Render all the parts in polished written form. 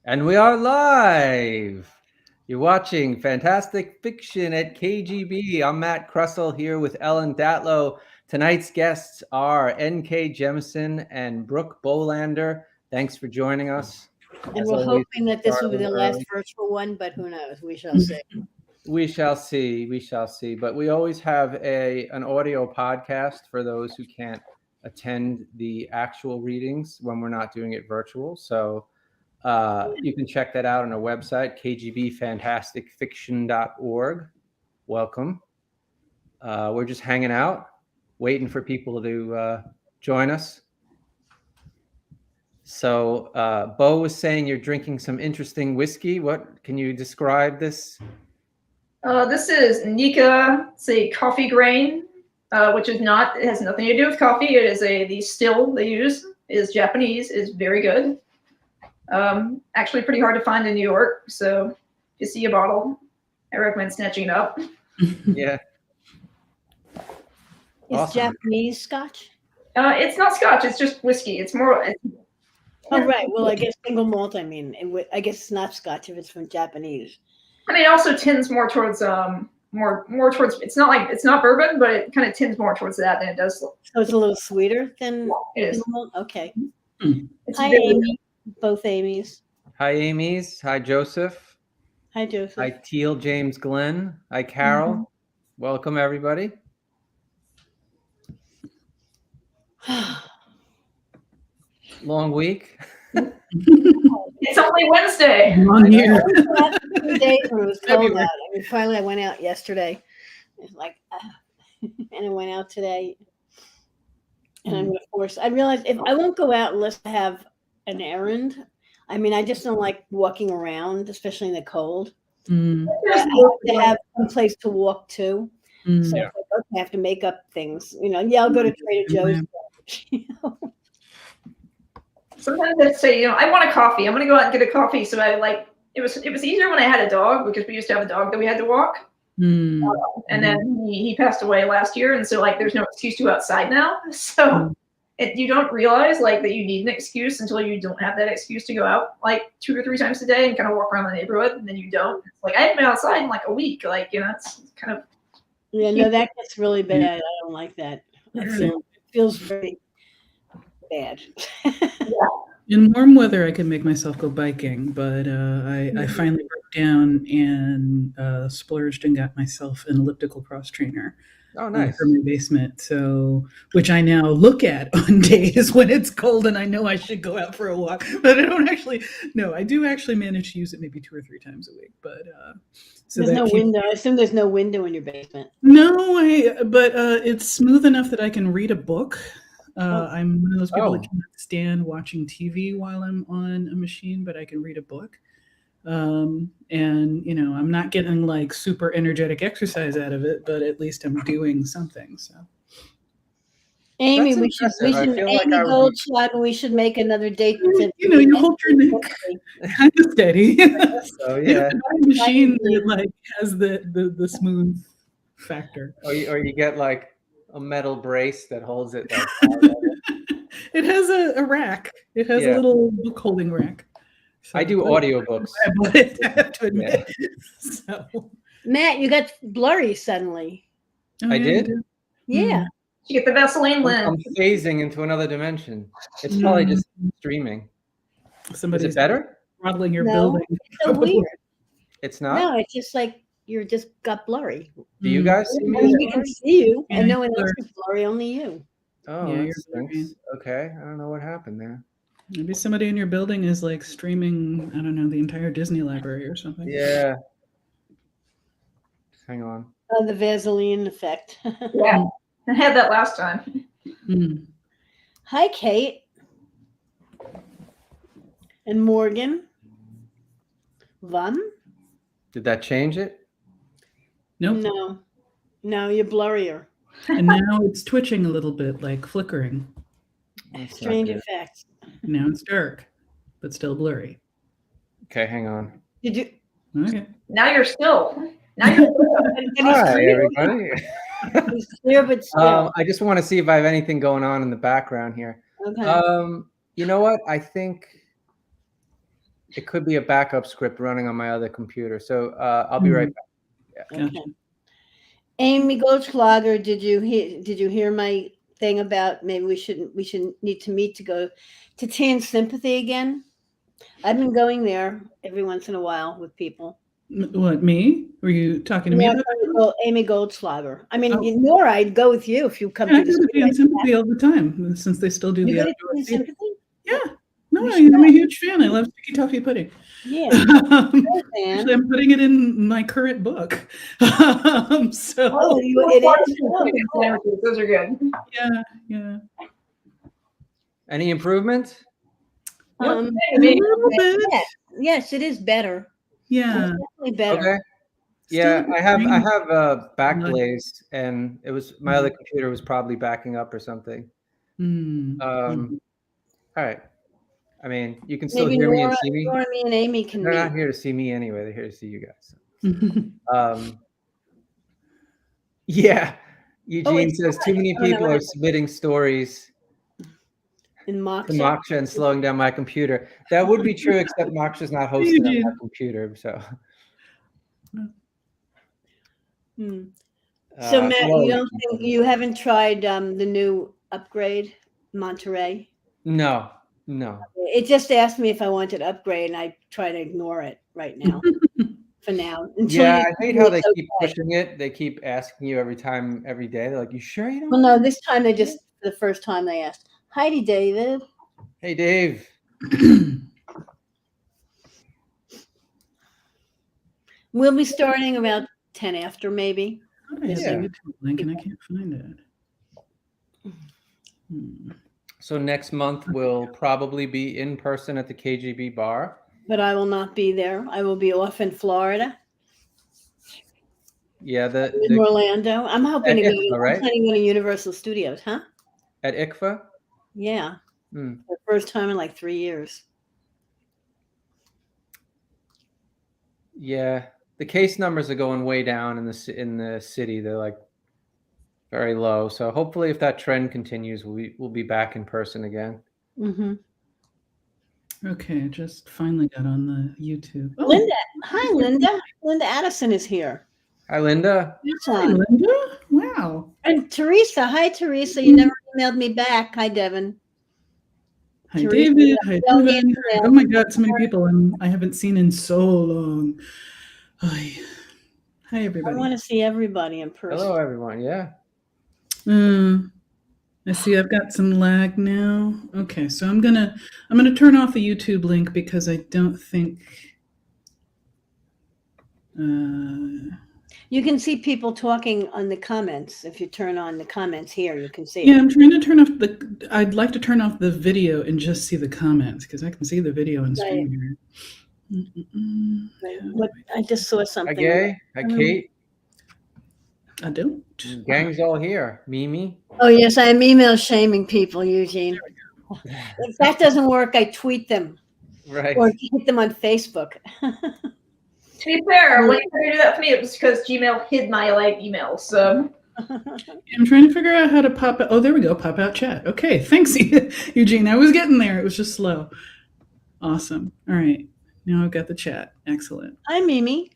And we are live. You're watching Fantastic Fiction at KGB. I'm Matt Kressel here with Ellen Datlow. Tonight's guests are N.K. Jemisin and Brooke Bolander. Thanks for joining us. And we're hoping that this will be the last virtual one, but who knows? We shall see. We shall see. We shall see. But we always have an audio podcast for those who can't attend the actual readings when we're not doing it virtual. So you can check that out on our website, kgbfantasticfiction.org. Welcome. We're just hanging out, waiting for people to join us. So Bo was saying you're drinking some interesting whiskey. What can you describe this? This is Nika. It's a coffee grain, which is not. It has nothing to do with coffee. It is the still they use is Japanese. Is very good. Actually pretty hard to find in New York. So if you see a bottle, I recommend snatching it up. Yeah. It's Japanese Scotch? It's not Scotch. It's just whiskey. It's more. Oh, right. Well, I guess single malt. I mean, I guess it's not Scotch if it's from Japanese. I mean, it also tends more towards more towards. It's not bourbon, but it kind of tends more towards that than it does. So it's a little sweeter than it is. Okay. Hi, Amy. Both Amy's. Hi, Amy's. Hi, Joseph. Hi, Joseph. Hi, Teal James Glenn. Hi, Carol. Mm-hmm. Welcome, everybody. Long week. It's only Wednesday. Long year. 2 days when it was cold out. I mean, finally, I went out yesterday. It's like, and I went out today. And I'm going to force. I realized if I won't go out unless I have an errand. I mean, I just don't like walking around, especially in the cold. I have to have some place to walk to. So it's like, okay, I have to make up things. I'll go to Trader Joe's. Sometimes I say, I want a coffee. I'm going to go out and get a coffee. So it was easier when I had a dog because we used to have a dog that we had to walk. And then he passed away last year. And so there's no excuse to go outside now. So you don't realize that you need an excuse until you don't have that excuse to go out 2 or 3 times a day and kind of walk around the neighborhood. And then you don't. It's I haven't been outside in a week. It's kind of. Yeah, no, that gets really bad. I don't like that. It feels very bad. In warm weather, I can make myself go biking, but I finally broke down and splurged and got myself an elliptical cross trainer. Oh, nice. For my basement. So, which I now look at on days when it's cold and I know I should go out for a walk, but I don't actually. No, I do actually manage to use it maybe 2 or 3 times a week, but so there's no window. I assume there's no window in your basement. No, but it's smooth enough that I can read a book. I'm one of those people that cannot stand watching TV while I'm on a machine, but I can read a book. And I'm not getting super energetic exercise out of it, but at least I'm doing something. So, Amy, we should Amy Goldschlag, we should make another date. You hold your neck kind of steady. So yeah, a machine that has the smooth factor. Or you get a metal brace that holds it. It has a rack. It has a little book holding rack. So I do audiobooks. I have to admit. So. Matt, you got blurry suddenly. I did? Yeah. You get the Vaseline lens. I'm phasing into another dimension. It's probably just streaming. Is it better? Modeling your building. It's so weird. It's not? No, it's just you're just got blurry. Do you guys see me? We can see you, and no one else is blurry, only you. Oh, yeah, okay. I don't know what happened there. Maybe somebody in your building is streaming, I don't know, the entire Disney library or something. Yeah. Hang on. Oh, the Vaseline effect. Yeah, I had that last time. Hi, Kate. And Morgan. Vum? Did that change it? Nope. No, you're blurrier. And now it's twitching a little bit, flickering. Strange effects. Now it's dark, but still blurry. Okay, hang on. Did you? Okay. Now you're still. Hi, everybody. He's clear, but still. I just want to see if I have anything going on in the background here. Okay. You know what? I think it could be a backup script running on my other computer. So I'll be right back. Yeah. Okay. Amy Goldschlager, did you hear my thing about maybe we should need to meet to go to Teen Sympathy again? I've been going there every once in a while with people. What, me? Were you talking to me about that? Amy Goldschlager. I mean, Nora, I'd go with you if you come to the Teen Sympathy all the time, since they still do the outdoor theater. Yeah. No, I'm a huge fan. I love sticky toffee pudding. Yeah. Actually, I'm putting it in my current book. So those are good. Yeah. Any improvement? A little bit. Yes, it is better. Yeah. It's definitely better. Okay. Yeah, I have a backblaze, and it was my other computer was probably backing up or something. All right. I mean, you can still hear me and see me. Nora, me and Amy can They're not here to see me anyway. They're here to see you guys. Yeah. Eugene says too many people are submitting stories in Moksha. Moksha and slowing down my computer. That would be true, except Moksha's not hosting on my computer. So So Matt, you haven't tried the new upgrade, Monterey? No. It just asked me if I wanted to upgrade, and I try to ignore it right now. For now. Yeah, I hate how they keep pushing it. They keep asking you every day. They're like, "You sure you don't?" Well, no, this time for the first time they asked. Heidi, David. Hey, Dave. We'll be starting about 10 after, maybe. I have a YouTube link and I can't find it. So next month we'll probably be in person at the KGB bar. But I will not be there. I will be off in Florida. Yeah, in Orlando. I'm hoping to go. Right? I'm planning to go to Universal Studios, huh? At ICFA? Yeah. The first time in like 3 years. Yeah, the case numbers are going way down in the city. They're like very low. So hopefully, if that trend continues, we'll be back in person again. Okay, just finally got on the YouTube. Oh. Linda, hi Linda. Linda Addison is here. Hi Linda. Hi Linda. Wow. And Teresa, hi Teresa. You never emailed me back. Hi Devin. Hi Teresa, David. Hi Devin. Oh my God, so many people I haven't seen in so long. Hi everybody. I want to see everybody in person. Hello everyone. Yeah. I see I've got some lag now. Okay, so I'm gonna turn off the YouTube link because I don't think you can see people talking on the comments. If you turn on the comments here, you can see. Yeah, I'm trying to turn off I'd like to turn off the video and just see the comments because I can see the video and screen here. What I just saw something. Hi Gay. Hi Kate. I don't. Gang's all here. Mimi. Oh yes, I am email shaming people, Eugene. If that doesn't work, I tweet them. Right. Or hit them on Facebook. To be fair, when you do that for me, it was because Gmail hid my emails. So I'm trying to figure out how to pop out. Oh, there we go. Pop out chat. Okay, thanks, Eugene. I was getting there. It was just slow. Awesome. All right. Now I've got the chat. Excellent. Hi, Mimi.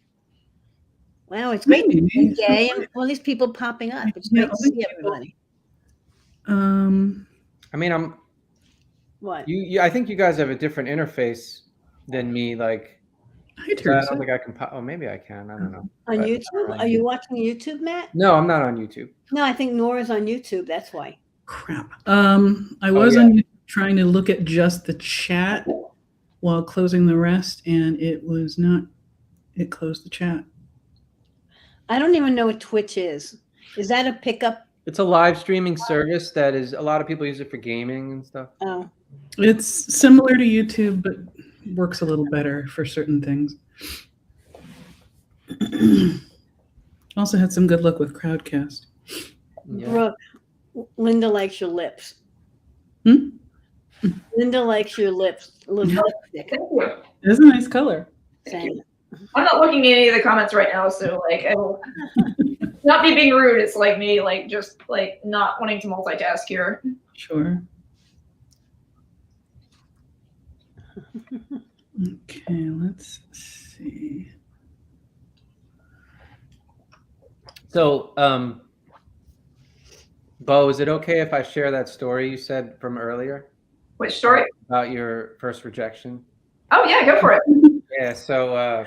Wow, it's great to be gay and all these people popping up. It's great to see everybody. I mean, What? I think you guys have a different interface than me. Like, I don't think I can. Oh, maybe I can. I don't know. On YouTube? Are you watching YouTube, Matt? No, I'm not on YouTube. No, I think Nora's on YouTube. That's why. Crap. I was on YouTube trying to look at just the chat while closing the rest, and it was not. It closed the chat. I don't even know what Twitch is. Is that a pickup? It's a live streaming service that is a lot of people use it for gaming and stuff. Oh. It's similar to YouTube, but works a little better for certain things. Also had some good luck with Crowdcast. Yeah. Brooke, Linda likes your lips. Linda likes your lips. Lipstick. It's a nice color. Same. I'm not looking at any of the comments right now, so not me being rude. It's like me, just not wanting to multitask here. Sure. Okay, let's see. So, Bo, is it okay if I share that story you said from earlier? Which story? About your first rejection? Oh yeah, go for it. Yeah, so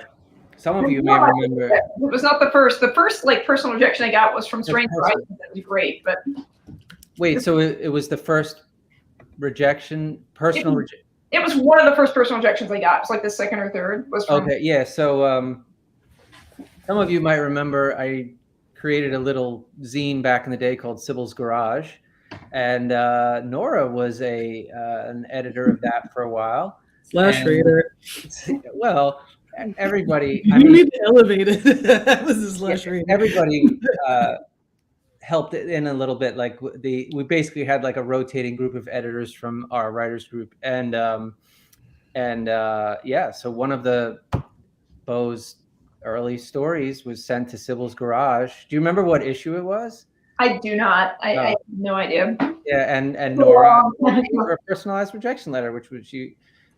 some of you may remember. It was not the first. The first like personal rejection I got was from Stranger Things. That was great, but wait, so it was the first rejection, personal rejection? It was one of the first personal rejections I got. It was like the second or third. Was from. Okay, yeah. So some of you might remember I created a little zine back in the day called Sybil's Garage, and Nora was an editor of that for a while. Slash reader. Well, everybody. You need to elevate it. That was a slash reader. Everybody helped it in a little bit. Like we basically had like a rotating group of editors from our writers group, and yeah. So one of the Bo's early stories was sent to Sybil's Garage. Do you remember what issue it was? I do not. I have no idea. Yeah, and Nora for a personalized rejection letter,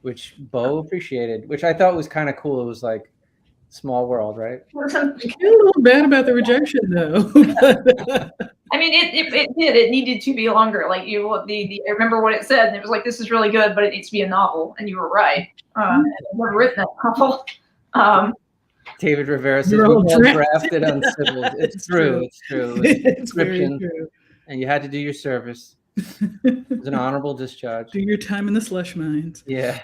which Bo appreciated, which I thought was kind of cool. It was like small world, right? I feel a little bad about the rejection, though. I mean, it did. It needed to be longer. Like I remember what it said, and it was like, "This is really good, but it needs to be a novel." And you were right. I've never written that novel. David Rivera says, "We're all drafted on Sybil." It's true. It's true. It's very true. And you had to do your service. It was an honorable discharge. Do your time in the slush mines. Yeah.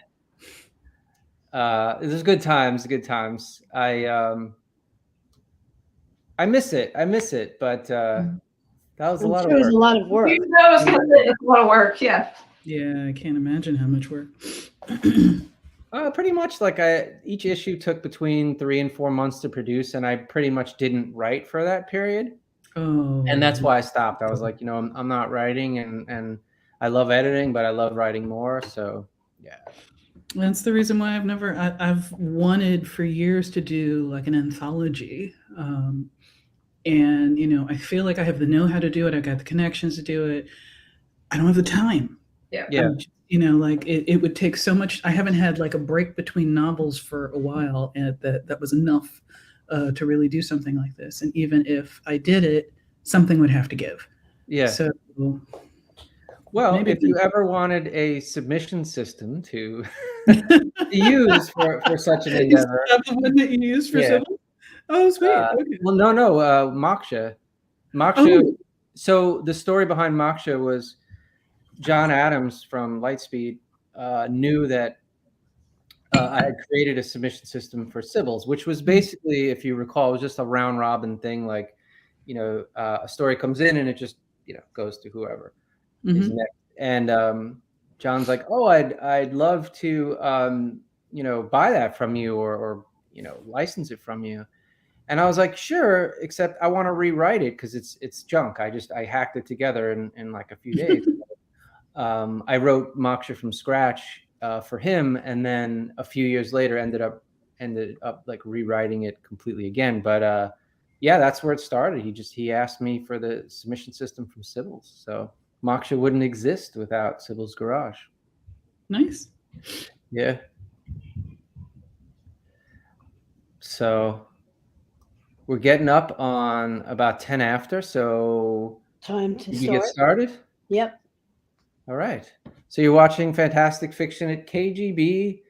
It was good times. Good times. I miss it. But that was a lot of work. It was a lot of work. That was a lot of work. Yeah. Yeah, I can't imagine how much work. Pretty much like each issue took between 3 and 4 months to produce, and I pretty much didn't write for that period. Oh. And that's why I stopped. I was like, I'm not writing, and I love editing, but I love writing more. So yeah. That's the reason why I've wanted for years to do like an anthology. And I feel like I have the know-how to do it. I got the connections to do it. I don't have the time. Yeah. Like it would take so much. I haven't had like a break between novels for a while, and that was enough to really do something like this. And even if I did it, something would have to give. Yeah. So, well, if you ever wanted a submission system to use for such an endeavor, one that you use for Sybil? Oh, sweet. Okay. Well, no, Moksha. Oh. So the story behind Moksha was John Adams from Lightspeed knew that I had created a submission system for Sybil's, which was basically, if you recall, it was just a round robin thing. Like, a story comes in and it just, goes to whoever is next. And John's like, oh, I'd love to, buy that from you or license it from you. And I was like, sure, except I want to rewrite it because it's junk. I hacked it together in like a few days. I wrote Moksha from scratch for him, and then a few years later ended up like rewriting it completely again. But yeah, that's where it started. He asked me for the submission system from Sybil's, so Moksha wouldn't exist without Sybil's Garage. Nice. Yeah. So we're getting up on about 10 after, so time to get started? Yep. All right. So you're watching Fantastic Fiction at KGB,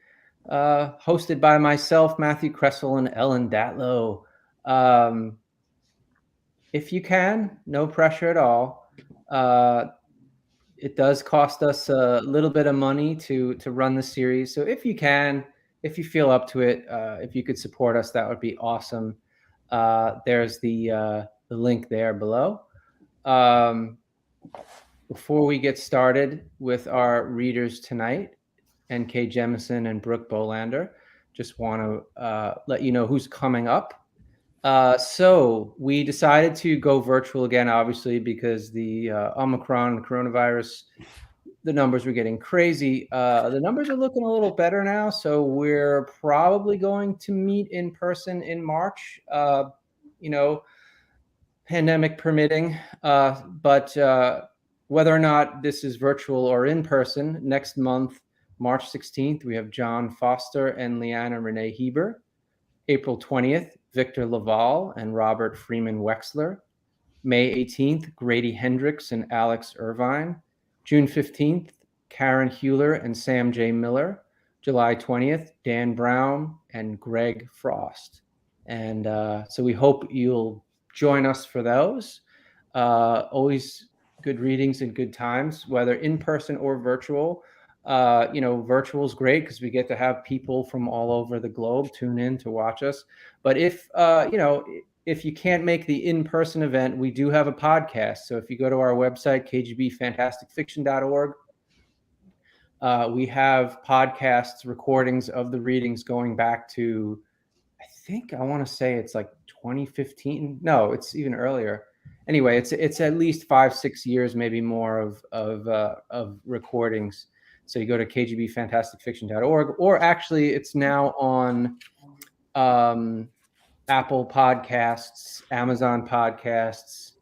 hosted by myself, Matthew Kressel, and Ellen Datlow. If you can, no pressure at all. It does cost us a little bit of money to run the series. So if you can, if you feel up to it, if you could support us, that would be awesome. There's the link there below. Before we get started with our readers tonight, N.K. Jemisin and Brooke Bolander, just want to let you know who's coming up. So we decided to go virtual again, obviously, because the Omicron coronavirus, the numbers were getting crazy. The numbers are looking a little better now, so we're probably going to meet in person in March, pandemic permitting. But whether or not this is virtual or in person, next month March 16th, we have John Foster and Leanna Renee Heber. April 20th, Victor Laval and Robert Freeman Wexler. May 18th, Grady Hendricks and Alex Irvine. June 15th, Karen Hewler and Sam J. Miller. July 20th, Dan Brown and Greg Frost. And so we hope you'll join us for those. Always good readings and good times, whether in person or virtual. Virtual is great because we get to have people from all over the globe tune in to watch us. But if you can't make the in-person event, we do have a podcast. So if you go to our website, kgbfantasticfiction.org, we have podcasts, recordings of the readings going back to, I want to say it's like 2015. No, it's even earlier. Anyway, it's at least 5-6 years, maybe more of recordings. So you go to kgbfantasticfiction.org, or actually it's now on Apple Podcasts, Amazon Podcasts,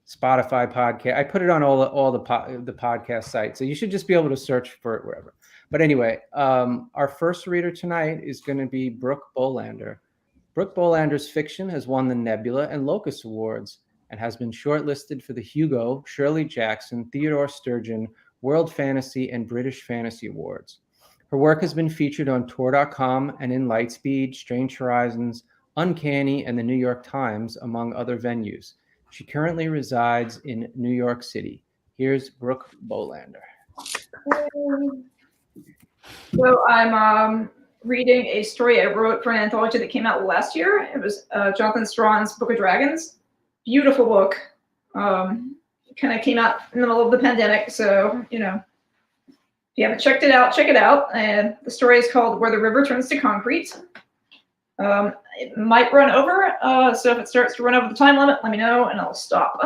Spotify Podcast. I put it on all the podcast sites. So you should just be able to search for it wherever. But anyway, our first reader tonight is going to be Brooke Bollander. Brooke Bollander's fiction has won the Nebula and Locus Awards and has been shortlisted for the Hugo, Shirley Jackson, Theodore Sturgeon, World Fantasy, and British Fantasy Awards. Her work has been featured on Tor.com and in Lightspeed, Strange Horizons, Uncanny, and the New York Times, among other venues. She currently resides in New York City. Here's Brooke Bollander. So I'm reading a story I wrote for an anthology that came out last year. It was Jonathan Strahan's Book of Dragons. Beautiful book. Kind of came out in the middle of the pandemic, so if you haven't checked it out, check it out. And the story is called Where the River Turns to Concrete. It might run over, so if it starts to run over the time limit, let me know and I'll stop.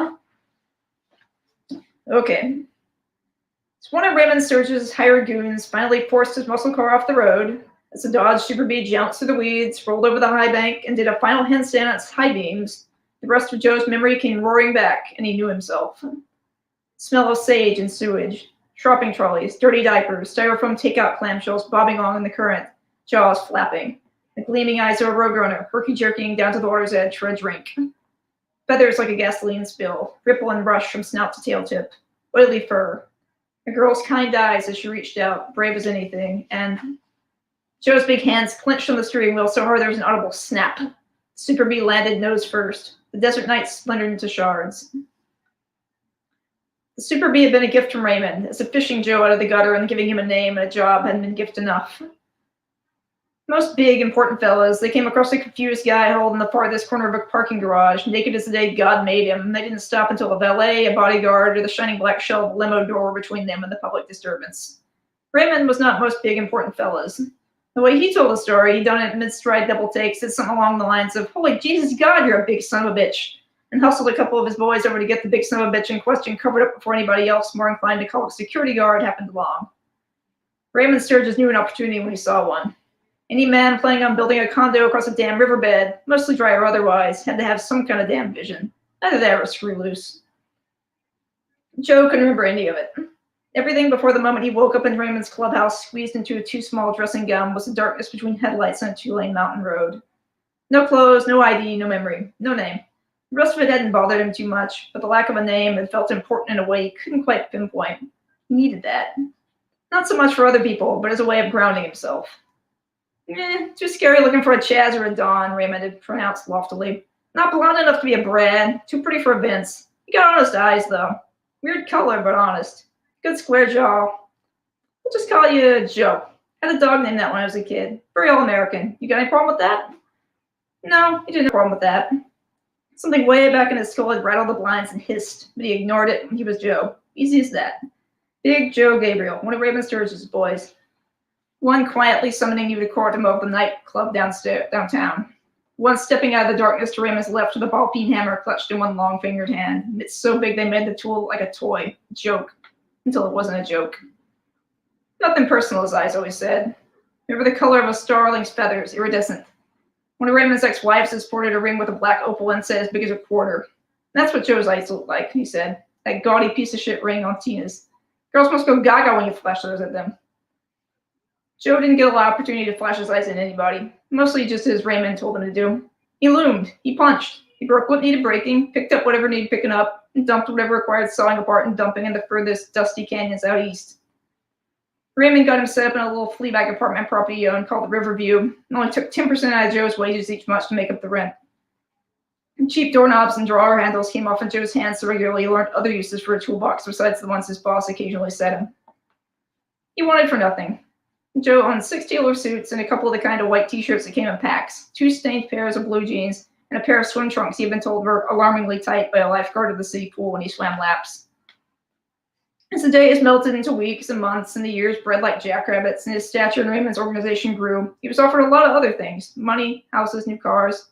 Okay. So one of Raymond Sturgeon's hired goons finally forced his muscle car off the road as the Dodge Super Bee jounced through the weeds, rolled over the high bank, and did a final handstand on its high beams. The rest of Joe's memory came roaring back, and he knew himself. Smell of sage and sewage, shopping trolleys, dirty diapers, styrofoam takeout clamshells bobbing along in the current, jaws flapping, the gleaming eyes of a roadrunner, herky-jerking down to the water's edge for a drink. Feathers like a gasoline spill, ripple and rush from snout to tail tip, oily fur. A girl's kind eyes as she reached out, brave as anything, and Joe's big hands clenched on the steering wheel so hard there was an audible snap. Super Bee landed nose first. The desert night splintered into shards. The Super Bee had been a gift from Raymond, as if fishing Joe out of the gutter and giving him a name and a job hadn't been gift enough. Most big, important fellas, they came across a confused guy huddled in the farthest corner of a parking garage, naked as the day God made him, and they didn't stop until a valet, a bodyguard, or the shining black shell of a limo door between them and the public disturbance. Raymond was not most big, important fellas. The way he told the story, he'd done it mid-stride double takes, said something along the lines of, "Holy Jesus God, you're a big son of a bitch," and hustled a couple of his boys over to get the big son of a bitch in question covered up before anybody else more inclined to call a security guard happened along. Raymond Sturgeon knew an opportunity when he saw one. Any man planning on building a condo across a damn riverbed, mostly dry or otherwise, had to have some kind of damn vision. Either that or screw loose. Joe couldn't remember any of it. Everything before the moment he woke up in Raymond's clubhouse, squeezed into a too small dressing gown, was the darkness between headlights on a 2-lane mountain road. No clothes, no ID, no memory, no name. The rest of it hadn't bothered him too much, but the lack of a name had felt important in a way he couldn't quite pinpoint. He needed that. Not so much for other people, but as a way of grounding himself. Too scary looking for a Chaz or a Don, Raymond had pronounced loftily. Not blonde enough to be a Brad, too pretty for a Vince. You got honest eyes, though. Weird color, but honest. Good square jaw. We'll just call you Joe. Had a dog named that when I was a kid. Very all-American. You got any problem with that? No, he didn't have a problem with that. Something way back in his skull had rattled the blinds and hissed, but he ignored it when he was Joe. Easy as that. Big Joe Gabriel, one of Raymond Sturgeon's boys. One quietly summoning you to court him over the nightclub downtown. One stepping out of the darkness to Raymond's left with a ball-peen hammer clutched in one long-fingered hand. It's so big they made the tool like a toy. A joke. Until it wasn't a joke. Nothing personal, his eyes always said. They were the color of a starling's feathers, iridescent. One of Raymond's ex-wives had sported a ring with a black opal inset as big as a quarter. That's what Joe's eyes looked like, he said. That gaudy piece of shit ring on Tina's. Girls must go gaga when you flash those at them. Joe didn't get a lot of opportunity to flash his eyes at anybody, mostly just as Raymond told him to do. He loomed, he punched, he broke what needed breaking, picked up whatever needed picking up, and dumped whatever required sawing apart and dumping in the furthest dusty canyons out east. Raymond got him set up in a little flea-bag apartment property he owned called the Riverview, and only took 10% out of Joe's wages each month to make up the rent. And cheap doorknobs and drawer handles came off in Joe's hands so regularly he learned other uses for a toolbox besides the ones his boss occasionally set him. He wanted for nothing. Joe owned 6 tailor suits and a couple of the kind of white t-shirts that came in packs, 2 stained pairs of blue jeans, and a pair of swim trunks he had been told were alarmingly tight by a lifeguard of the city pool when he swam laps. As the days melted into weeks and months and the years bred like jackrabbits and his stature in Raymond's organization grew, he was offered a lot of other things, money, houses, new cars,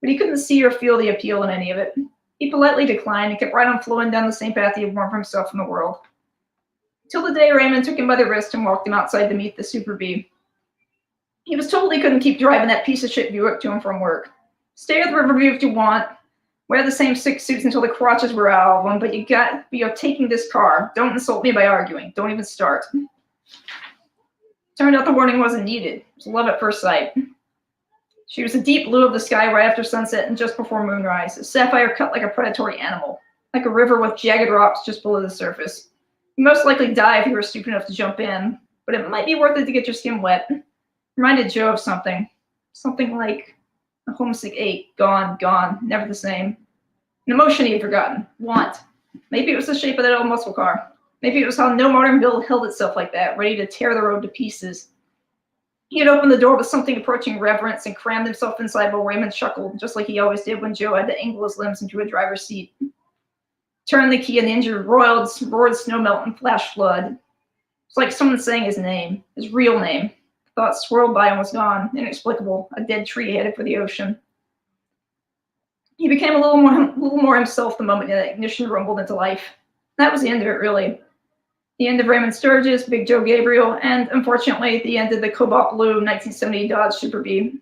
but he couldn't see or feel the appeal in any of it. He politely declined and kept right on flowing down the same path he had worn for himself in the world. Till the day Raymond took him by the wrist and walked him outside to meet the Super Bee. He was told he couldn't keep driving that piece of shit Buick to and from work. Stay at the Riverview if you want. Wear the same 6 suits until the crotches were out of them, but you're taking this car. Don't insult me by arguing. Don't even start. Turned out the warning wasn't needed. It was love at first sight. She was a deep blue of the sky right after sunset and just before moonrise, a sapphire cut like a predatory animal, like a river with jagged rocks just below the surface. You'd most likely die if you were stupid enough to jump in, but it might be worth it to get your skin wet. Reminded Joe of something. Something like a homesick ache, gone, never the same. An emotion he had forgotten. Want. Maybe it was the shape of that old muscle car. Maybe it was how no modern build held itself like that, ready to tear the road to pieces. He had opened the door with something approaching reverence and crammed himself inside while Raymond chuckled, just like he always did when Joe had to angle his limbs into a driver's seat. Turned the key and the engine roared snow melt and flash flood. It's like someone saying his name, his real name. The thought swirled by and was gone, inexplicable, a dead tree headed for the ocean. He became a little more himself the moment that ignition rumbled into life. That was the end of it, really. The end of Raymond Sturgis, Big Joe Gabriel, and, unfortunately, the end of the cobalt blue 1970 Dodge Super Bee.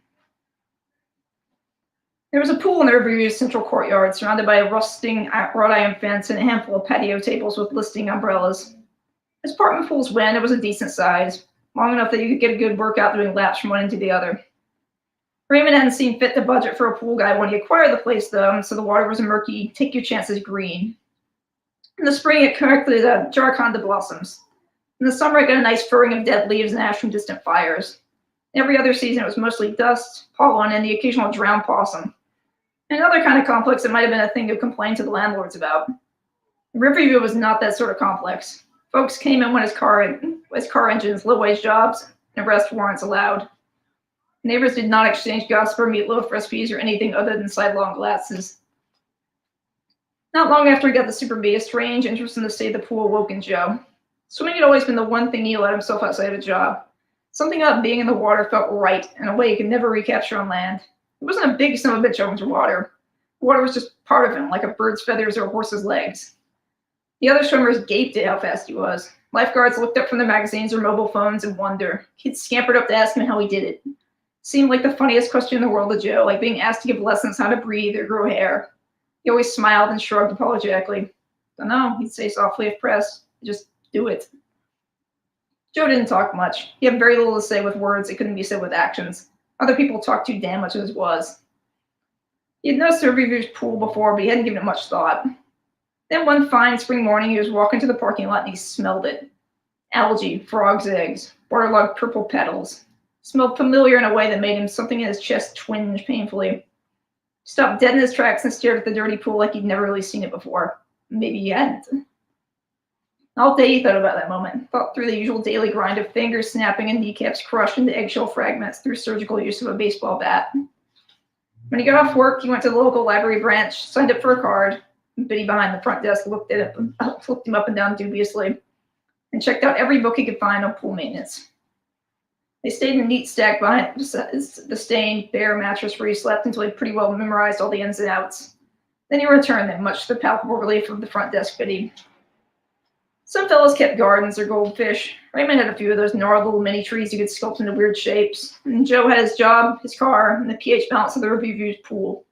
There was a pool in the Riverview's central courtyard, surrounded by a rusting wrought iron fence and a handful of patio tables with listing umbrellas. As apartment pools went, it was a decent size, long enough that you could get a good workout doing laps from one end to the other. Raymond hadn't seen fit to budget for a pool guy when he acquired the place, though, so the water was a murky, take your chances green. In the spring, it collected Jharkhand blossoms. In the summer, it got a nice furring of dead leaves and ash from distant fires. Every other season, it was mostly dust, pollen, and the occasional drowned possum. Another kind of complex that might have been a thing to complain to the landlords about. Riverview was not that sort of complex. Folks came and went as car engines, low-wage jobs, and arrest warrants allowed. Neighbors did not exchange gossip or meatloaf recipes or anything other than sidelong glasses. Not long after he got the Super Bee, a strange interest in the state of the pool awoke in Joe. Swimming had always been the one thing he allowed himself outside of a job. Something about being in the water felt right in a way he could never recapture on land. It wasn't a big son of a bitch over water. The water was just part of him, like a bird's feathers or a horse's legs. The other swimmers gaped at how fast he was. Lifeguards looked up from their magazines or mobile phones in wonder. Kids scampered up to ask him how he did it. Seemed like the funniest question in the world to Joe, like being asked to give lessons how to breathe or grow hair. He always smiled and shrugged apologetically. Dunno, he'd say softly if pressed. Just do it. Joe didn't talk much. He had very little to say with words that couldn't be said with actions. Other people talked too damn much as was. He had noticed the Riverview's pool before, but he hadn't given it much thought. Then one fine spring morning, he was walking to the parking lot and he smelled it. Algae, frogs' eggs, waterlogged purple petals. Smelled familiar in a way that made him something in his chest twinge painfully. He stopped dead in his tracks and stared at the dirty pool like he'd never really seen it before. Maybe he hadn't. All day he thought about that moment, thought through the usual daily grind of fingers snapping and kneecaps crushed into eggshell fragments through surgical use of a baseball bat. When he got off work, he went to the local library branch, signed up for a card. Biddy behind the front desk looked at it, flipped him up and down dubiously, and checked out every book he could find on pool maintenance. They stayed in a neat stack behind the stained, bare mattress where he slept until he pretty well memorized all the ins and outs. Then he returned them, much to the palpable relief of the front desk Biddy. Some fellows kept gardens or goldfish. Raymond had a few of those gnarled little mini trees you could sculpt into weird shapes. And Joe had his job, his car, and the pH balance of the Riverview's pool.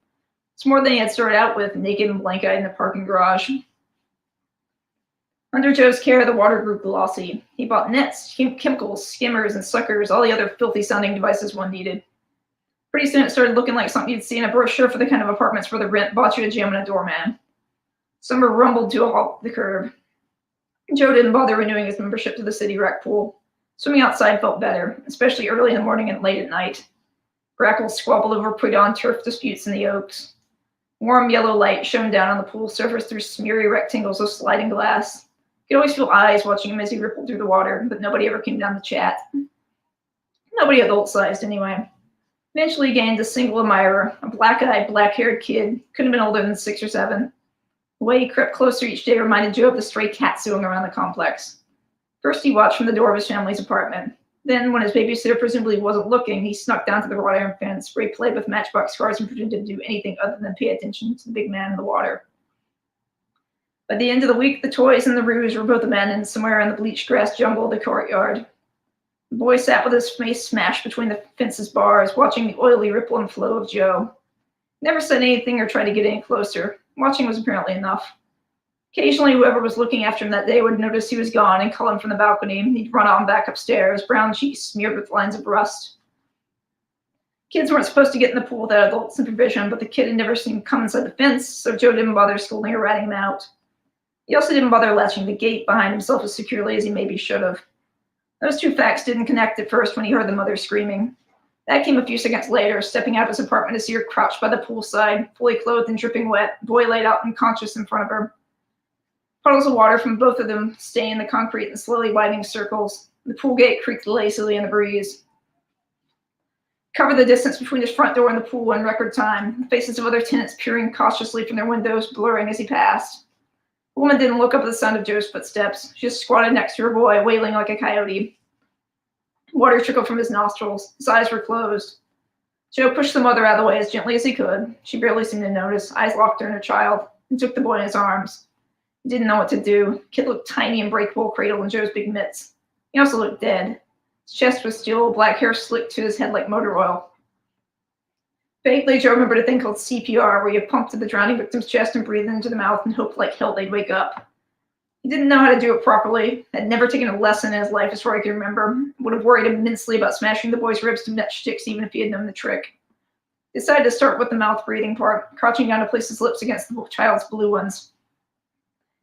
It's more than he had started out with, naked and blank-eyed in the parking garage. Under Joe's care, the water grew glossy. He bought nets, chemicals, skimmers, and suckers, all the other filthy-sounding devices one needed. Pretty soon it started looking like something you'd see in a brochure for the kind of apartments where the rent bought you a jam and a doorman. Summer rumbled to a halt at the curb. Joe didn't bother renewing his membership to the city rec pool. Swimming outside felt better, especially early in the morning and late at night. Grackles squabbled over put-on turf disputes in the oaks. Warm yellow light shone down on the pool surface through smeary rectangles of sliding glass. You could always feel eyes watching him as he rippled through the water, but nobody ever came down to chat. Nobody adult-sized, anyway. Eventually he gained a single admirer, a black-eyed, black-haired kid, couldn't have been older than 6 or 7. The way he crept closer each day reminded Joe of the stray cats zooming around the complex. First he watched from the door of his family's apartment. Then, when his babysitter presumably wasn't looking, he snuck down to the wrought iron fence where he played with matchbox cars and pretended to do anything other than pay attention to the big man in the water. By the end of the week, the toys and the ruse were both abandoned somewhere in the bleached grass jungle of the courtyard. The boy sat with his face smashed between the fence's bars, watching the oily ripple and flow of Joe. He never said anything or tried to get any closer. Watching was apparently enough. Occasionally, whoever was looking after him that day would notice he was gone and call him from the balcony. He'd run on back upstairs, brown cheeks smeared with lines of rust. Kids weren't supposed to get in the pool without adult supervision, but the kid had never seen him come inside the fence, so Joe didn't bother scolding or ratting him out. He also didn't bother latching the gate behind himself as securely as he maybe should have. Those two facts didn't connect at first when he heard the mother screaming. That came a few seconds later, stepping out of his apartment to see her crouched by the poolside, fully clothed and dripping wet, boy laid out unconscious in front of her. Puddles of water from both of them stained the concrete in slowly widening circles. The pool gate creaked lazily in the breeze. Covered the distance between his front door and the pool in record time, the faces of other tenants peering cautiously from their windows, blurring as he passed. The woman didn't look up at the sound of Joe's footsteps. She just squatted next to her boy, wailing like a coyote. Water trickled from his nostrils. His eyes were closed. Joe pushed the mother out of the way as gently as he could. She barely seemed to notice, eyes locked on her child, and took the boy in his arms. He didn't know what to do. The kid looked tiny and breakable, cradled in Joe's big mitts. He also looked dead. His chest was still, black hair slicked to his head like motor oil. Vaguely, Joe remembered a thing called CPR, where you pumped to the drowning victim's chest and breathed into the mouth and hoped like hell they'd wake up. He didn't know how to do it properly, had never taken a lesson in his life as far as I can remember, would have worried immensely about smashing the boy's ribs to matchsticks even if he had known the trick. He decided to start with the mouth breathing part, crouching down to place his lips against the child's blue ones.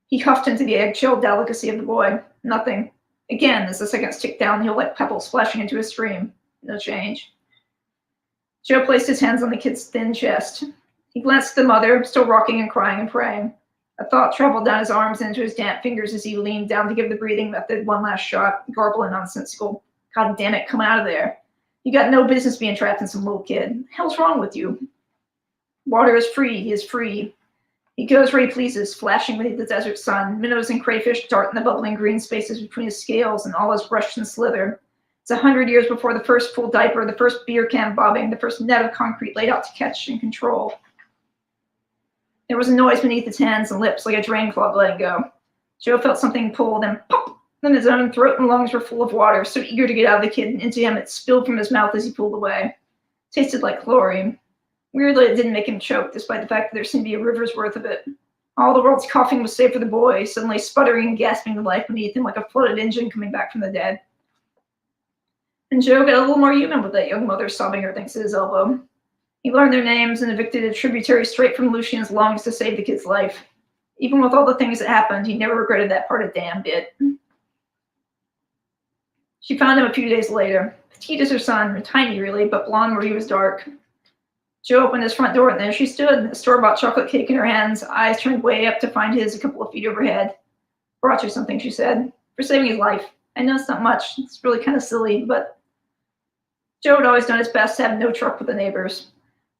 He huffed into the egg-shell delicacy of the boy. Nothing. Again, as the seconds ticked down, he'll like pebbles splashing into his stream. No change. Joe placed his hands on the kid's thin chest. He glanced at the mother, still rocking and crying and praying. A thought traveled down his arms and into his damp fingers as he leaned down to give the breathing method one last shot, garbling nonsensical. God damn it, come out of there. You got no business being trapped in some little kid. The hell's wrong with you? Water is free. He is free. He goes where he pleases, flashing beneath the desert sun. Minnows and crayfish dart in the bubbling green spaces between his scales, and all is rush and slither. It's 100 years before the first full diaper, the first beer can bobbing, the first net of concrete laid out to catch and control. There was a noise beneath his hands and lips, like a drain clog letting go. Joe felt something pull, then pop! Then his own throat and lungs were full of water, so eager to get out of the kid and into him, it spilled from his mouth as he pulled away. It tasted like chlorine. Weirdly, it didn't make him choke, despite the fact that there seemed to be a river's worth of it. All the world's coughing was saved for the boy, suddenly sputtering and gasping the life beneath him like a flooded engine coming back from the dead. And Joe got a little more human with that young mother sobbing her things at his elbow. He learned their names and evicted a tributary straight from Lucian's lungs to save the kid's life. Even with all the things that happened, he never regretted that part a damn bit. She found him a few days later. Petite as her son, tiny really, but blonde where he was dark. Joe opened his front door and there she stood, a store-bought chocolate cake in her hands, eyes turned way up to find his a couple of feet overhead. Brought you something, she said, for saving his life. I know it's not much, it's really kind of silly, but Joe had always done his best to have no truck with the neighbors.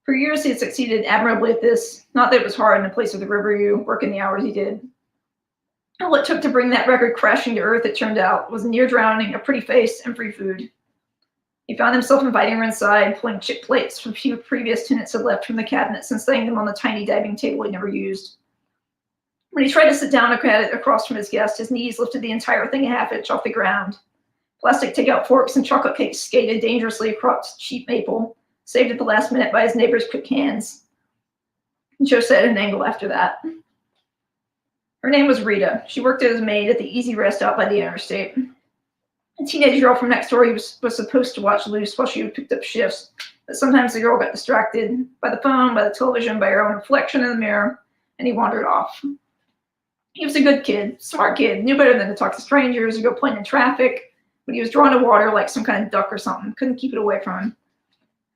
For years he had succeeded admirably at this, not that it was hard in a place with a riverview, working the hours he did. All it took to bring that record crashing to earth, it turned out, was near drowning, a pretty face, and free food. He found himself inviting her inside, pulling chip plates from a few previous tenants had left from the cabinets and setting them on the tiny diving table he never used. When he tried to sit down across from his guest, his knees lifted the entire thing a half-inch off the ground. Plastic takeout forks and chocolate cakes skated dangerously across cheap maple, saved at the last minute by his neighbor's quick hands. Joe sat at an angle after that. Her name was Rita. She worked as a maid at the Easy Rest out by the interstate. A teenage girl from next door he was supposed to watch loose while she picked up shifts, but sometimes the girl got distracted by the phone, by the television, by her own reflection in the mirror, and he wandered off. He was a good kid, smart kid, knew better than to talk to strangers or go playing in traffic, but he was drawn to water like some kind of duck or something, couldn't keep it away from him.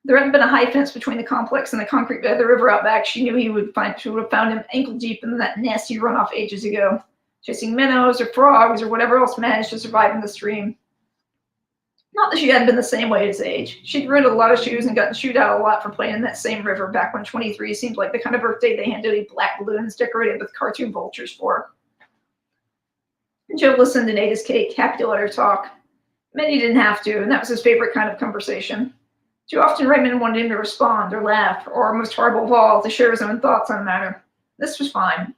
There hadn't been a high fence between the complex and the concrete bed of the river out back. She knew she would have found him ankle deep in that nasty runoff ages ago, chasing minnows or frogs or whatever else managed to survive in the stream. Not that she hadn't been the same way at his age. She'd ruined a lot of shoes and gotten chewed out a lot for playing in that same river back when 23 seemed like the kind of birthday they handed a black balloons decorated with cartoon vultures for. Joe listened and ate his cake, happy to let her talk. Many didn't have to, and that was his favorite kind of conversation. Too often Raymond wanted him to respond or laugh, or most horrible of all, to share his own thoughts on the matter. This was fine.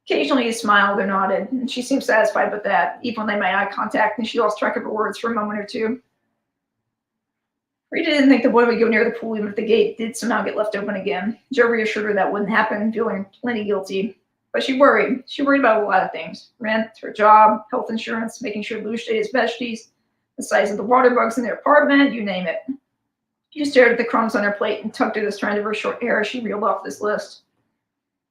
Occasionally he smiled or nodded, and she seemed satisfied with that, even when they made eye contact and she lost track of her words for a moment or two. Rita didn't think the boy would go near the pool even if the gate did somehow get left open again. Joe reassured her that wouldn't happen, feeling plenty guilty. But she worried. She worried about a lot of things. Rent, her job, health insurance, making sure Lou stayed his veggies, the size of the water bugs in their apartment, you name it. She stared at the crumbs on her plate and tugged at the strand of her short hair as she reeled off this list.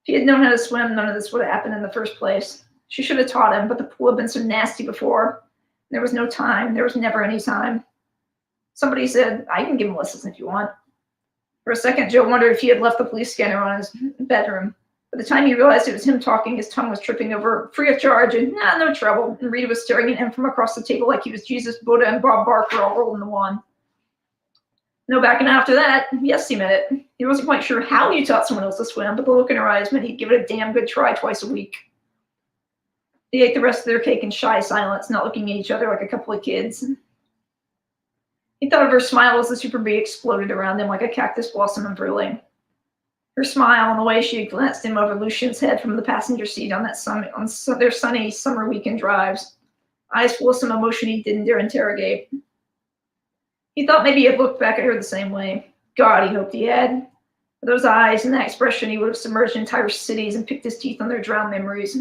If he had known how to swim, none of this would have happened in the first place. She should have taught him, but the pool had been so nasty before. There was no time. There was never any time. Somebody said, I can give him lessons if you want. For a second, Joe wondered if he had left the police scanner on his bedroom. By the time he realized it was him talking, his tongue was tripping over, free of charge, and no trouble. And Rita was staring at him from across the table like he was Jesus, Buddha, and Bob Barker all rolled into one. No backing after that. Yes, he meant it. He wasn't quite sure how he taught someone else to swim, but the look in her eyes meant he'd give it a damn good try twice a week. They ate the rest of their cake in shy silence, not looking at each other like a couple of kids. He thought of her smile as the Super Bee exploded around them like a cactus blossom unfurling. Her smile and the way she had glanced him over Lucian's head from the passenger seat on their sunny summer weekend drives. Eyes full of some emotion he didn't dare interrogate. He thought maybe he had looked back at her the same way. God, he hoped he had. With those eyes and that expression, he would have submerged entire cities and picked his teeth on their drowned memories.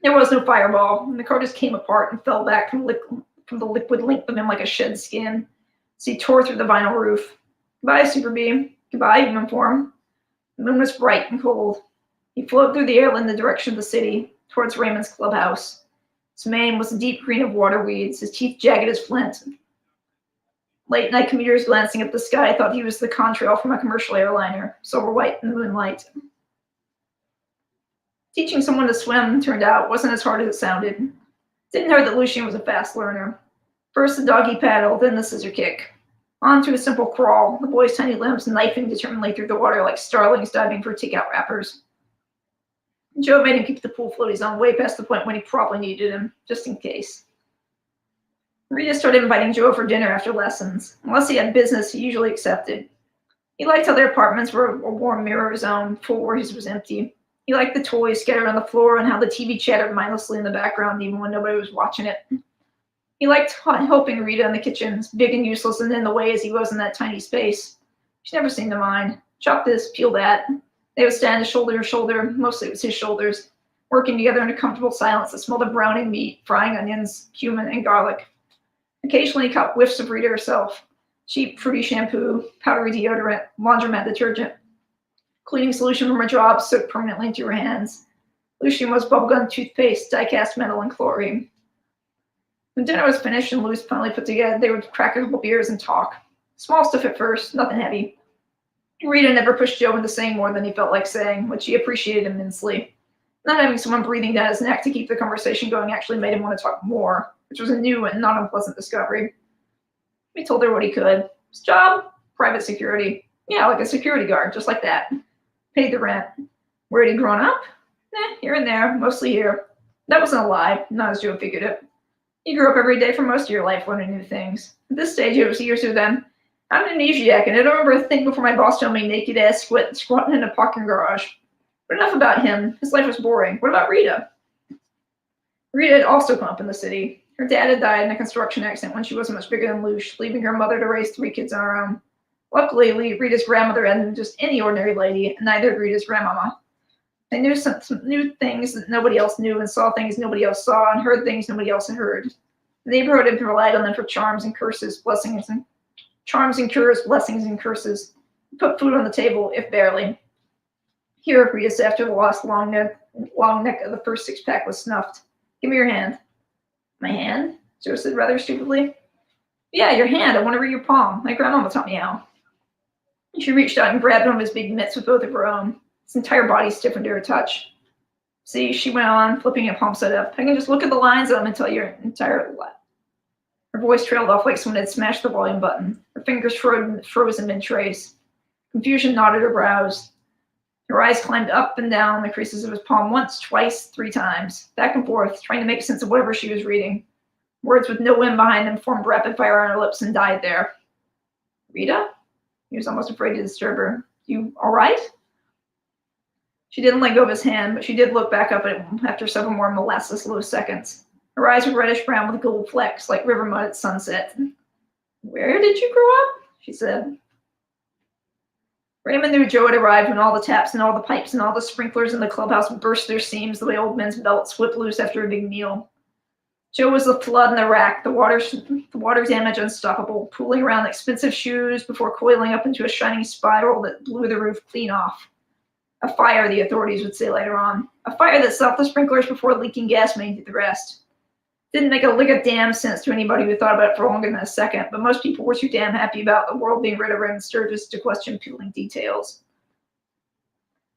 There was no fireball, and the car just came apart and fell back from the liquid length of him like a shed skin as he tore through the vinyl roof. Goodbye, Super Bee. Goodbye, human form. The moon was bright and cold. He floated through the air in the direction of the city, towards Raymond's clubhouse. His mane was a deep green of water weeds, his teeth jagged as flint. Late night commuters glancing up the sky thought he was the contrail from a commercial airliner, silver white in the moonlight. Teaching someone to swim, turned out, wasn't as hard as it sounded. It didn't hurt that Lucian was a fast learner. First the doggy paddle, then the scissor kick. On to a simple crawl, the boy's tiny limbs knifing determinedly through the water like starlings diving for takeout wrappers. Joe made him keep the pool floaties on way past the point when he probably needed him, just in case. Rita started inviting Joe for dinner after lessons. Unless he had business, he usually accepted. He liked how their apartments were a warm mirror of his own, full where his was empty. He liked the toys scattered on the floor and how the TV chattered mindlessly in the background even when nobody was watching it. He liked helping Rita in the kitchen, big and useless and in the way as he was in that tiny space. She never seemed to mind. Chop this, peel that. They would stand shoulder to shoulder, mostly it was his shoulders, working together in a comfortable silence that smelled of browning meat, frying onions, cumin, and garlic. Occasionally he caught whiffs of Rita herself. Cheap, fruity shampoo, powdery deodorant, laundromat detergent. Cleaning solution from her job soaked permanently into her hands. Lucian was bubblegum toothpaste, die-cast metal, and chlorine. When dinner was finished and Lou's finally put together, they would crack a couple beers and talk. Small stuff at first, nothing heavy. Rita never pushed Joe into saying more than he felt like saying, which he appreciated immensely. Not having someone breathing down his neck to keep the conversation going actually made him want to talk more, which was a new and not unpleasant discovery. He told her what he could. His job? Private security. Yeah, like a security guard, just like that. Paid the rent. Where had he grown up? Here and there, mostly here. That wasn't a lie, not as Joe figured it. You grew up every day for most of your life learning new things. At this stage, it was years or then. I'm an amnesiac, and I don't remember a thing before my boss told me naked ass squatting in a parking garage. But enough about him. His life was boring. What about Rita? Rita had also come up in the city. Her dad had died in a construction accident when she wasn't much bigger than Luce, leaving her mother to raise 3 kids on her own. Luckily, Rita's grandmother hadn't just any ordinary lady, and neither had Rita's grandmama. They knew some new things that nobody else knew, and saw things nobody else saw, and heard things nobody else had heard. The neighborhood had relied on them for charms and curses, blessings and charms and cures, blessings and curses. Put food on the table, if barely. Here, Rita said after the last long neck of the first six-pack was snuffed. Give me your hand. My hand? Joe said rather stupidly. Yeah, your hand. I want to read your palm. My grandmama taught me how. She reached out and grabbed one of his big mitts with both of her own. His entire body stiffened to her touch. See, she went on, flipping a palm side up. I can just look at the lines on them and tell your entire life. Her voice trailed off like someone had smashed the volume button. Her fingers froze in mid-trace. Confusion knotted her brows. Her eyes climbed up and down the creases of his palm once, twice, 3 times, back and forth, trying to make sense of whatever she was reading. Words with no wind behind them formed rapid fire on her lips and died there. Rita? He was almost afraid to disturb her. You all right? She didn't let go of his hand, but she did look back up at him after several more molasses-low seconds. Her eyes were reddish-brown with gold flecks, like river mud at sunset. Where did you grow up? She said. Raymond knew Joe had arrived when all the taps and all the pipes and all the sprinklers in the clubhouse burst their seams the way old men's belts whip loose after a big meal. Joe was the flood in the rack, the water damage unstoppable, pooling around expensive shoes before coiling up into a shining spiral that blew the roof clean off. A fire, the authorities would say later on. A fire that stopped the sprinklers before leaking gas main did the rest. Didn't make a lick of damn sense to anybody who thought about it for longer than a second, but most people were too damn happy about the world being rid of Raymond Sturgis to question puling details.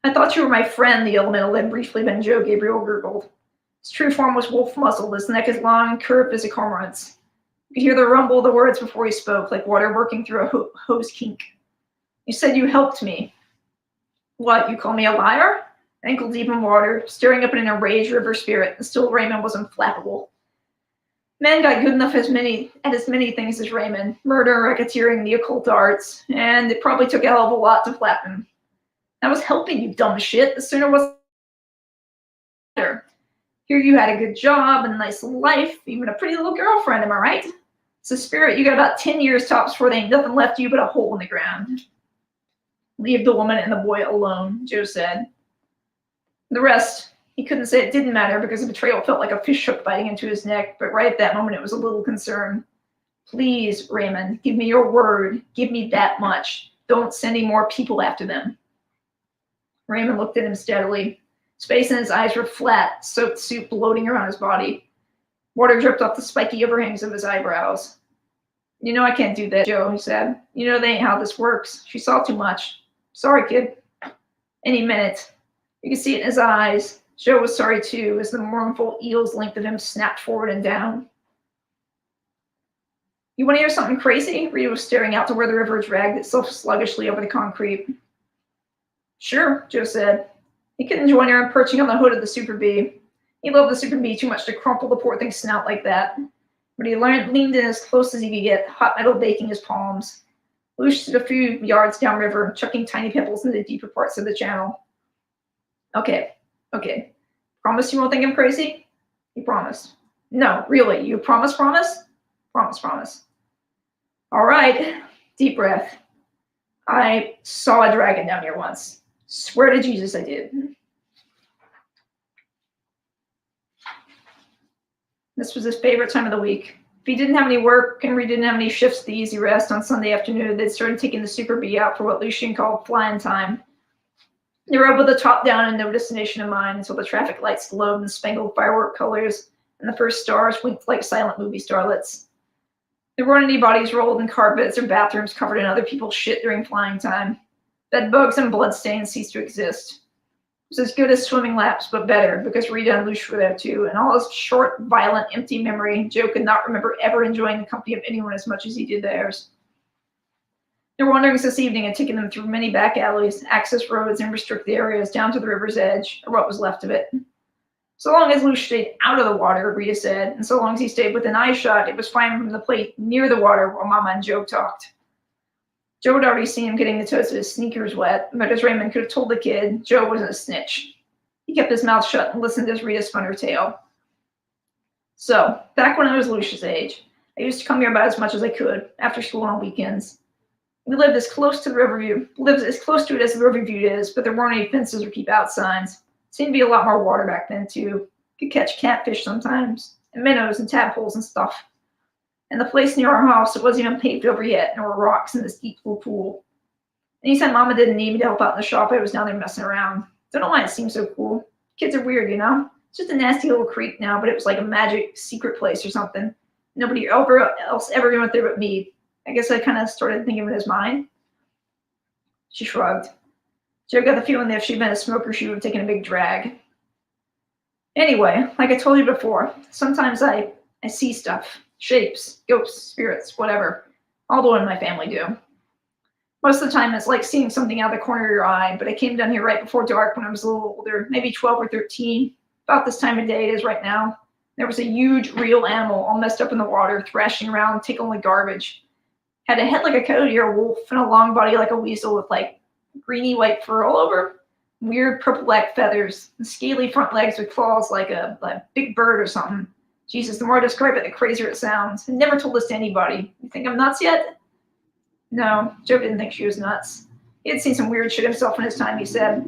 I thought you were my friend, the elemental had briefly been Joe, Gabriel gurgled. His true form was wolf-muzzled, his neck as long and curved as a cormorant's. You could hear the rumble of the words before he spoke, like water working through a hose kink. You said you helped me. What, you call me a liar? Ankle deep in water, staring up at an enraged river spirit, and still Raymond was unflappable. Men got good enough at as many things as Raymond, murder, racketeering, the occult arts, and it probably took a hell of a lot to flap him. I was helping you, dumb shit. The sooner was better. Here you had a good job and a nice little life, even a pretty little girlfriend, am I right? It's a spirit, you got about 10 years tops before there ain't nothing left of you but a hole in the ground. Leave the woman and the boy alone, Joe said. The rest, he couldn't say it didn't matter because the betrayal felt like a fish hook biting into his neck, but right at that moment it was a little concern. Please, Raymond, give me your word. Give me that much. Don't send any more people after them. Raymond looked at him steadily. His face and his eyes were flat, soaked soup bloating around his body. Water dripped off the spiky overhangs of his eyebrows. You know I can't do that, Joe, he said. You know that ain't how this works. She saw too much. Sorry, kid. Any minute. You could see it in his eyes. Joe was sorry too, as the mournful eel's length of him snapped forward and down. You want to hear something crazy? Rita was staring out to where the river dragged itself sluggishly over the concrete. Sure, Joe said. He couldn't join her in perching on the hood of the Super Bee. He loved the Super Bee too much to crumple the poor thing's snout like that. But he leaned in as close as he could get, hot metal baking his palms. Luce stood a few yards downriver, chucking tiny pebbles into the deeper parts of the channel. Okay. Promise you won't think I'm crazy? He promised. No, really, you promise? Promise. All right, deep breath. I saw a dragon down here once. Swear to Jesus I did. This was his favorite time of the week. If he didn't have any work and we didn't have any shifts the easy rest on Sunday afternoon, they'd started taking the Super Bee out for what Lucien called flying time. They rode with the top down and no destination in mind until the traffic lights glowed in spangled firework colors and the first stars winked like silent movie starlets. There weren't any bodies rolled in carpets or bathrooms covered in other people's shit during flying time. Bed bugs and bloodstains ceased to exist. It was as good as swimming laps, but better, because Rita and Luce were there too, and all his short, violent, empty memory, Joe could not remember ever enjoying the company of anyone as much as he did theirs. Their wanderings this evening had taken them through many back alleys, access roads, and restricted areas down to the river's edge, or what was left of it. So long as Luce stayed out of the water, Rita said, and so long as he stayed within eyeshot, it was fine from the plate near the water while Mama and Joe talked. Joe had already seen him getting the toes of his sneakers wet, but as Raymond could have told the kid, Joe wasn't a snitch. He kept his mouth shut and listened as Rita spun her tale. So, back when I was Lucia's age, I used to come here about as much as I could, after school on weekends. We lived as close to it as the Riverview is, but there weren't any fences or keep-out signs. Seemed to be a lot more water back then, too. Could catch catfish sometimes, and minnows and tadpoles and stuff. And the place near our house, it wasn't even paved over yet, and there were rocks in this deep blue pool. Anytime Mama didn't need me to help out in the shop, I was down there messing around. Don't know why it seemed so cool. Kids are weird, you know? It's just a nasty little creek now, but it was like a magic secret place or something. Nobody else ever went there but me. I guess I kind of started thinking of it as mine. She shrugged. Joe got the feeling that if she'd been a smoker, she would have taken a big drag. Anyway, like I told you before, sometimes I see stuff. Shapes, ghosts, spirits, whatever. All the one in my family do. Most of the time, it's like seeing something out of the corner of your eye, but I came down here right before dark when I was a little older, maybe 12 or 13, about this time of day it is right now. There was a huge, real animal all messed up in the water, thrashing around, tickling garbage. Had a head like a coyote or a wolf, and a long body like a weasel with like greeny white fur all over, weird purple-black feathers, and scaly front legs with claws like a big bird or something. Jesus, the more I describe it, the crazier it sounds. I never told this to anybody. You think I'm nuts yet? No, Joe didn't think she was nuts. He had seen some weird shit himself in his time, he said.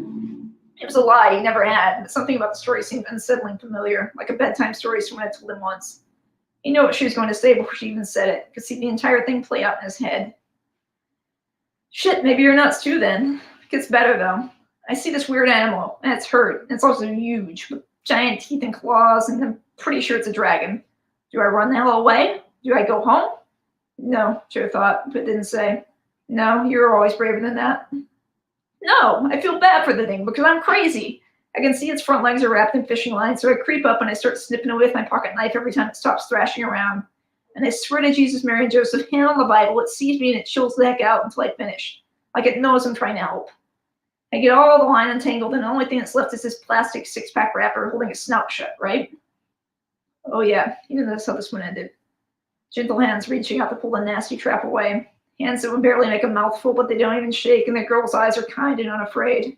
It was a lie, he never had, but something about the story seemed unsettling familiar, like a bedtime story someone had told him once. He knew what she was going to say before she even said it, could see the entire thing play out in his head. Shit, maybe you're nuts too then. It gets better though. I see this weird animal, and it's hurt, and it's also huge, with giant teeth and claws, and I'm pretty sure it's a dragon. Do I run the hell away? Do I go home? No, Joe thought, but didn't say. No, you're always braver than that. No, I feel bad for the thing because I'm crazy. I can see its front legs are wrapped in fishing line, so I creep up and I start snipping away with my pocket knife every time it stops thrashing around. And I swear to Jesus, Mary, and Joseph, hand on the Bible, it sees me and it chills the heck out until I finish. Like it knows I'm trying to help. I get all the line untangled, and the only thing that's left is this plastic six-pack wrapper holding its snout shut, right? Oh yeah, you know that's how this one ended. Gentle hands reaching out to pull the nasty trap away. Hands that would barely make a mouthful, but they don't even shake, and the girl's eyes are kind and unafraid.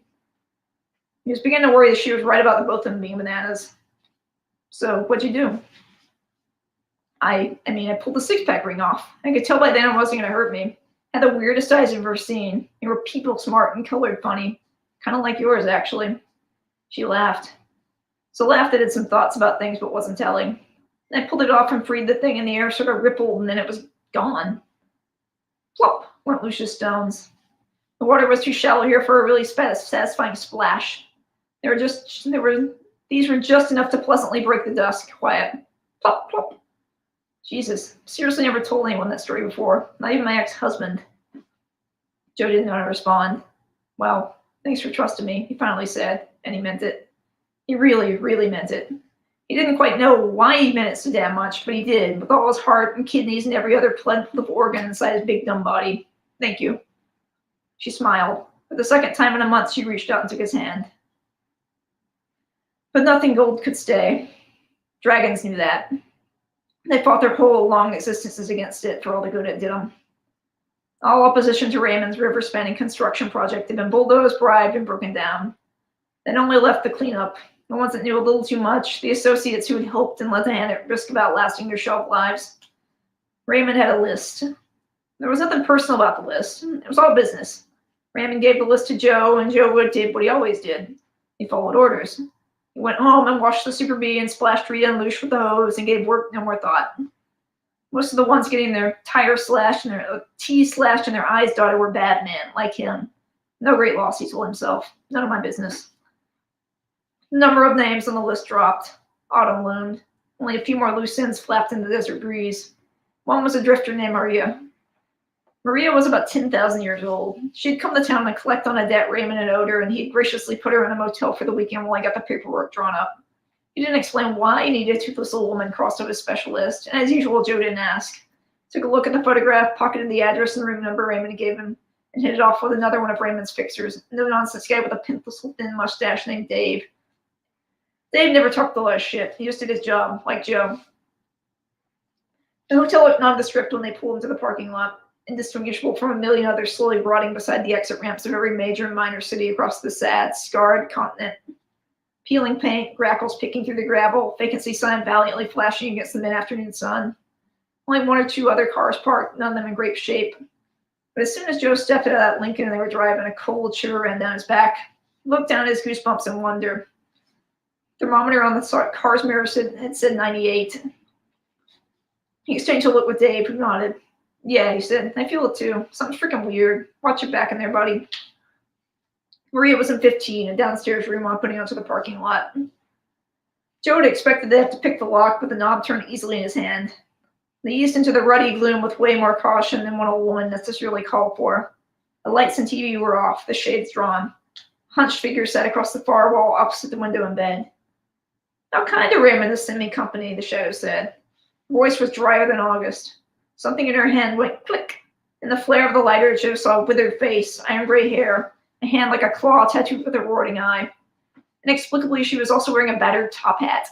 He was beginning to worry that she was right about the both of them being bananas. So, what'd you do? I pulled the six-pack ring off. I could tell by then it wasn't going to hurt me. Had the weirdest eyes I've ever seen. They were people smart and colored funny. Kind of like yours, actually. She laughed. So laughed that it had some thoughts about things, but wasn't telling. I pulled it off and freed the thing in the air, sort of rippled, and then it was gone. Plop went Lucia's stones. The water was too shallow here for a really satisfying splash. These were just enough to pleasantly break the dusk. Quiet. Plop, plop. Jesus, seriously never told anyone that story before. Not even my ex-husband. Joe didn't know how to respond. Well, thanks for trusting me, he finally said, and he meant it. He really, really meant it. He didn't quite know why he meant it so damn much, but he did, with all his heart and kidneys and every other plentiful organ inside his big dumb body. Thank you. She smiled. For the second time in a month, she reached out and took his hand. But nothing gold could stay. Dragons knew that. They fought their whole long existences against it for all the good it did them. All opposition to Raymond's river-spanning construction project had been bulldozed, bribed, and broken down. Then only left the cleanup. The ones that knew a little too much, the associates who had helped and let the hand at risk of outlasting their shelf lives. Raymond had a list. There was nothing personal about the list. It was all business. Raymond gave the list to Joe, and Joe did what he always did. He followed orders. He went home and washed the Super Bee and splashed Rita and Luce with the hose and gave work no more thought. Most of the ones getting their tire slashed and their teeth slashed and their eyes dotted were bad men, like him. No great loss, he told himself. None of my business. The number of names on the list dropped. Autumn loomed. Only a few more loose ends flapped in the desert breeze. One was a drifter named Maria. Maria was about 10,000 years old. She had come to town to collect on a debt Raymond had owed her, and he had graciously put her in a motel for the weekend while I got the paperwork drawn up. He didn't explain why he needed a toothless little woman crossed off his special list, and as usual, Joe didn't ask. Took a look at the photograph, pocketed the address and the room number Raymond gave him, and hit it off with another one of Raymond's fixers, a no-nonsense guy with a pimpless, thin mustache named Dave. Dave never talked a lot of shit. He just did his job, like Joe. The hotel looked nondescript when they pulled into the parking lot, indistinguishable from a million others slowly rotting beside the exit ramps of every major and minor city across the sad, scarred continent. Peeling paint, grackles picking through the gravel, vacancy sign valiantly flashing against the mid-afternoon sun. Only one or two other cars parked, none of them in great shape. But as soon as Joe stepped out of that Lincoln and they were driving, a cold shiver ran down his back. He looked down at his goosebumps in wonder. Thermometer on the car's mirror had said 98. He exchanged a look with Dave, who nodded. Yeah, he said, I feel it too. Something's freaking weird. Watch your back in there, buddy. Maria was in 15, a downstairs room opening onto the parking lot. Joe had expected to have to pick the lock, but the knob turned easily in his hand. They eased into the ruddy gloom with way more caution than what a woman necessarily called for. The lights and TV were off, the shades drawn. A hunched figure sat across the far wall opposite the window in bed. How kind of Raymond to send me company, the shadow said. Her voice was drier than August. Something in her hand went click. In the flare of the lighter, Joe saw a withered face, iron gray hair, a hand like a claw tattooed with a roaring eye. Inexplicably, she was also wearing a battered top hat.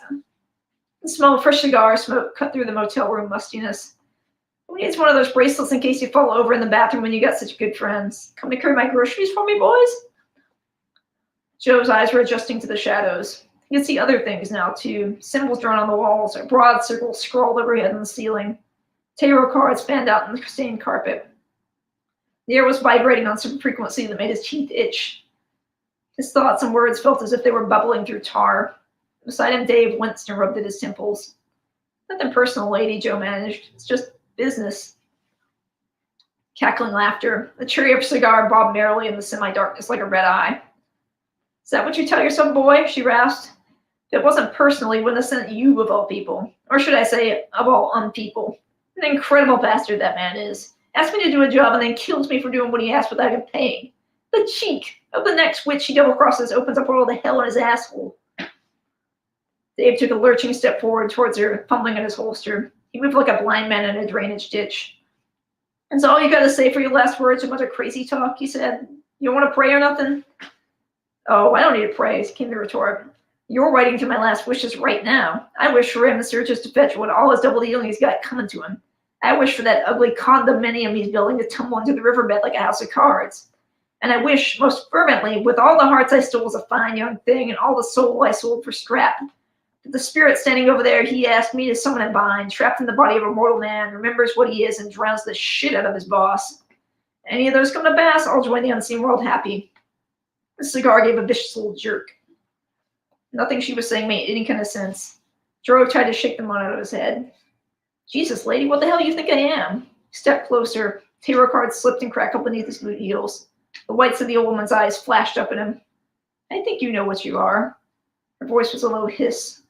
The smell of fresh cigar smoke cut through the motel room mustiness. Who needs one of those bracelets in case you fall over in the bathroom when you got such good friends? Come to carry my groceries for me, boys? Joe's eyes were adjusting to the shadows. He could see other things now, too. Symbols drawn on the walls, a broad circle scrawled overhead on the ceiling. Tarot cards fanned out on the stained carpet. The air was vibrating on some frequency that made his teeth itch. His thoughts and words felt as if they were bubbling through tar. Beside him, Dave winced and rubbed at his temples. Nothing personal, lady, Joe managed. It's just business. Cackling laughter. The cherry of a cigar bobbed merrily in the semi-darkness like a red eye. Is that what you tell yourself, boy? She rasped. If it wasn't personal, he wouldn't have sent you of all people. Or should I say, of all unpeople. An incredible bastard that man is. Asked me to do a job and then kills me for doing what he asked without even paying. The cheek of the next witch he double crosses opens up all the hell in his asshole. Dave took a lurching step forward towards her, fumbling at his holster. He moved like a blind man in a drainage ditch. That's all you got to say for your last words, a bunch of crazy talk, he said. You don't want to pray or nothing? Oh, I don't need to pray, came the retort. You're writing to my last wishes right now. I wish for him to search to fetch what all his double dealing he's got coming to him. I wish for that ugly condominium he's building to tumble into the riverbed like a house of cards. And I wish, most fervently, with all the hearts I stole as a fine young thing and all the soul I sold for scrap, that the spirit standing over there he asked me to summon and bind, trapped in the body of a mortal man, remembers what he is and drowns the shit out of his boss. Any of those come to pass, I'll join the unseen world happy. The cigar gave a vicious little jerk. Nothing she was saying made any kind of sense. Joe tried to shake the mud out of his head. Jesus, lady, what the hell do you think I am? He stepped closer. Tarot cards slipped and crackled beneath his boot heels. The whites of the old woman's eyes flashed up at him. I think you know what you are. Her voice was a low hiss.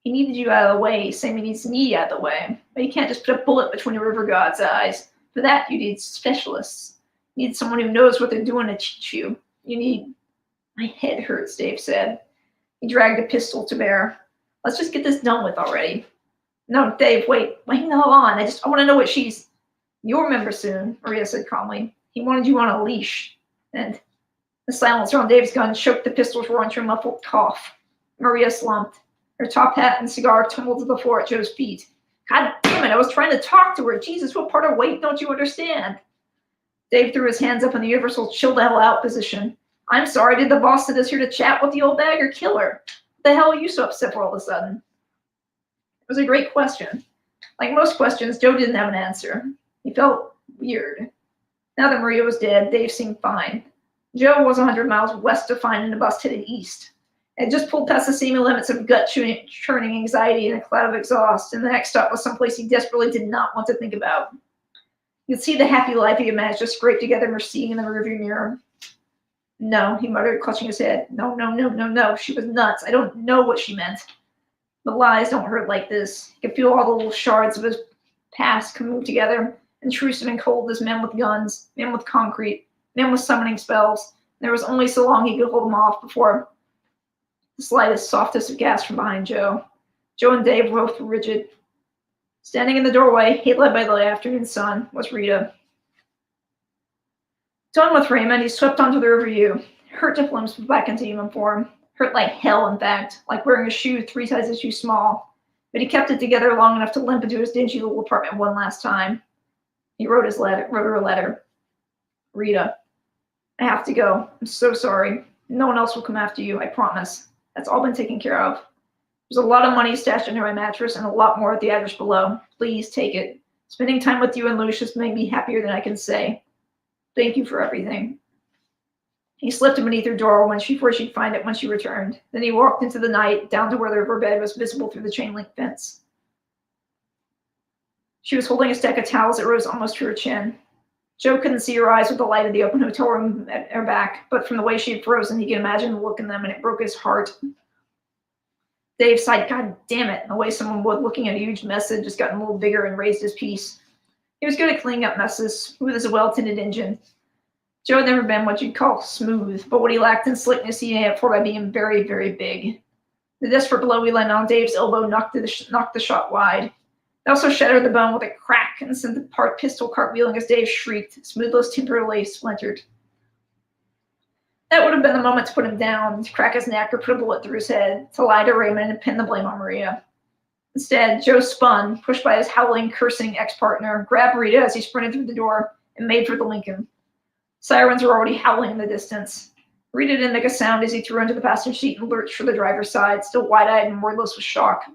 He needed you out of the way, same he needs me out of the way. But you can't just put a bullet between a river god's eyes. For that, you need specialists. You need someone who knows what they're doing to cheat you. You need... My head hurts, Dave said. He dragged a pistol to bear. Let's just get this done with already. No, Dave, wait the hell on. I want to know what she's... You'll remember soon, Maria said calmly. He wanted you on a leash. And the silencer on Dave's gun choked the pistol's roar into a muffled cough. Maria slumped. Her top hat and cigar tumbled to the floor at Joe's feet. God damn it, I was trying to talk to her. Jesus, what part of wait don't you understand? Dave threw his hands up in the universal chill the hell out position. I'm sorry, did the boss send us here to chat with the old bag or kill her? What the hell are you so upset for all of a sudden? It was a great question. Like most questions, Joe didn't have an answer. He felt weird. Now that Maria was dead, Dave seemed fine. Joe was 100 miles west of fine and the bus headed east. It had just pulled past the seeming limits of gut-churning anxiety and a cloud of exhaust, and the next stop was someplace he desperately did not want to think about. You could see the happy life he had managed to scrape together and seeing in the rearview mirror. No, he muttered, clutching his head. No. She was nuts. I don't know what she meant. But lies don't hurt like this. He could feel all the little shards of his past come together, intrusive and cold as men with guns, men with concrete, men with summoning spells. There was only so long he could hold them off before the slightest, softest of gasps from behind Joe. Joe and Dave both were rigid. Standing in the doorway, hate led by the afternoon sun, was Rita. Done with Raymond, he swept onto the riverview. Hurt to glimpse back into human form. Hurt like hell, in fact, like wearing a shoe 3 sizes too small. But he kept it together long enough to limp into his dingy little apartment one last time. He wrote her a letter. Rita, I have to go. I'm so sorry. No one else will come after you, I promise. That's all been taken care of. There's a lot of money stashed under my mattress and a lot more at the address below. Please take it. Spending time with you and Lucius made me happier than I can say. Thank you for everything. He slipped it beneath her door before she'd find it when she returned. Then he walked into the night, down to where her bed was visible through the chain-link fence. She was holding a stack of towels that rose almost to her chin. Joe couldn't see her eyes with the light of the open hotel room at her back, but from the way she had frozen, he could imagine the look in them, and it broke his heart. Dave sighed, "God damn it," the way someone would, looking at a huge mess that had just gotten a little bigger, and raised his piece. He was good at cleaning up messes, smooth as a well-tended engine. Joe had never been what you'd call smooth, but what he lacked in slickness he made up for by being very, very big. The desperate blow he landed on Dave's elbow knocked the shot wide. It also shattered the bone with a crack and sent the pistol cartwheeling as Dave shrieked, smoothless temporarily splintered. That would have been the moment to put him down, to crack his neck or put a bullet through his head, to lie to Raymond and pin the blame on Maria. Instead, Joe spun, pushed by his howling, cursing ex-partner, grabbed Rita as he sprinted through the door, and made for the Lincoln. Sirens were already howling in the distance. Rita didn't make a sound as he threw into the passenger seat and lurched for the driver's side, still wide-eyed and wordless with shock.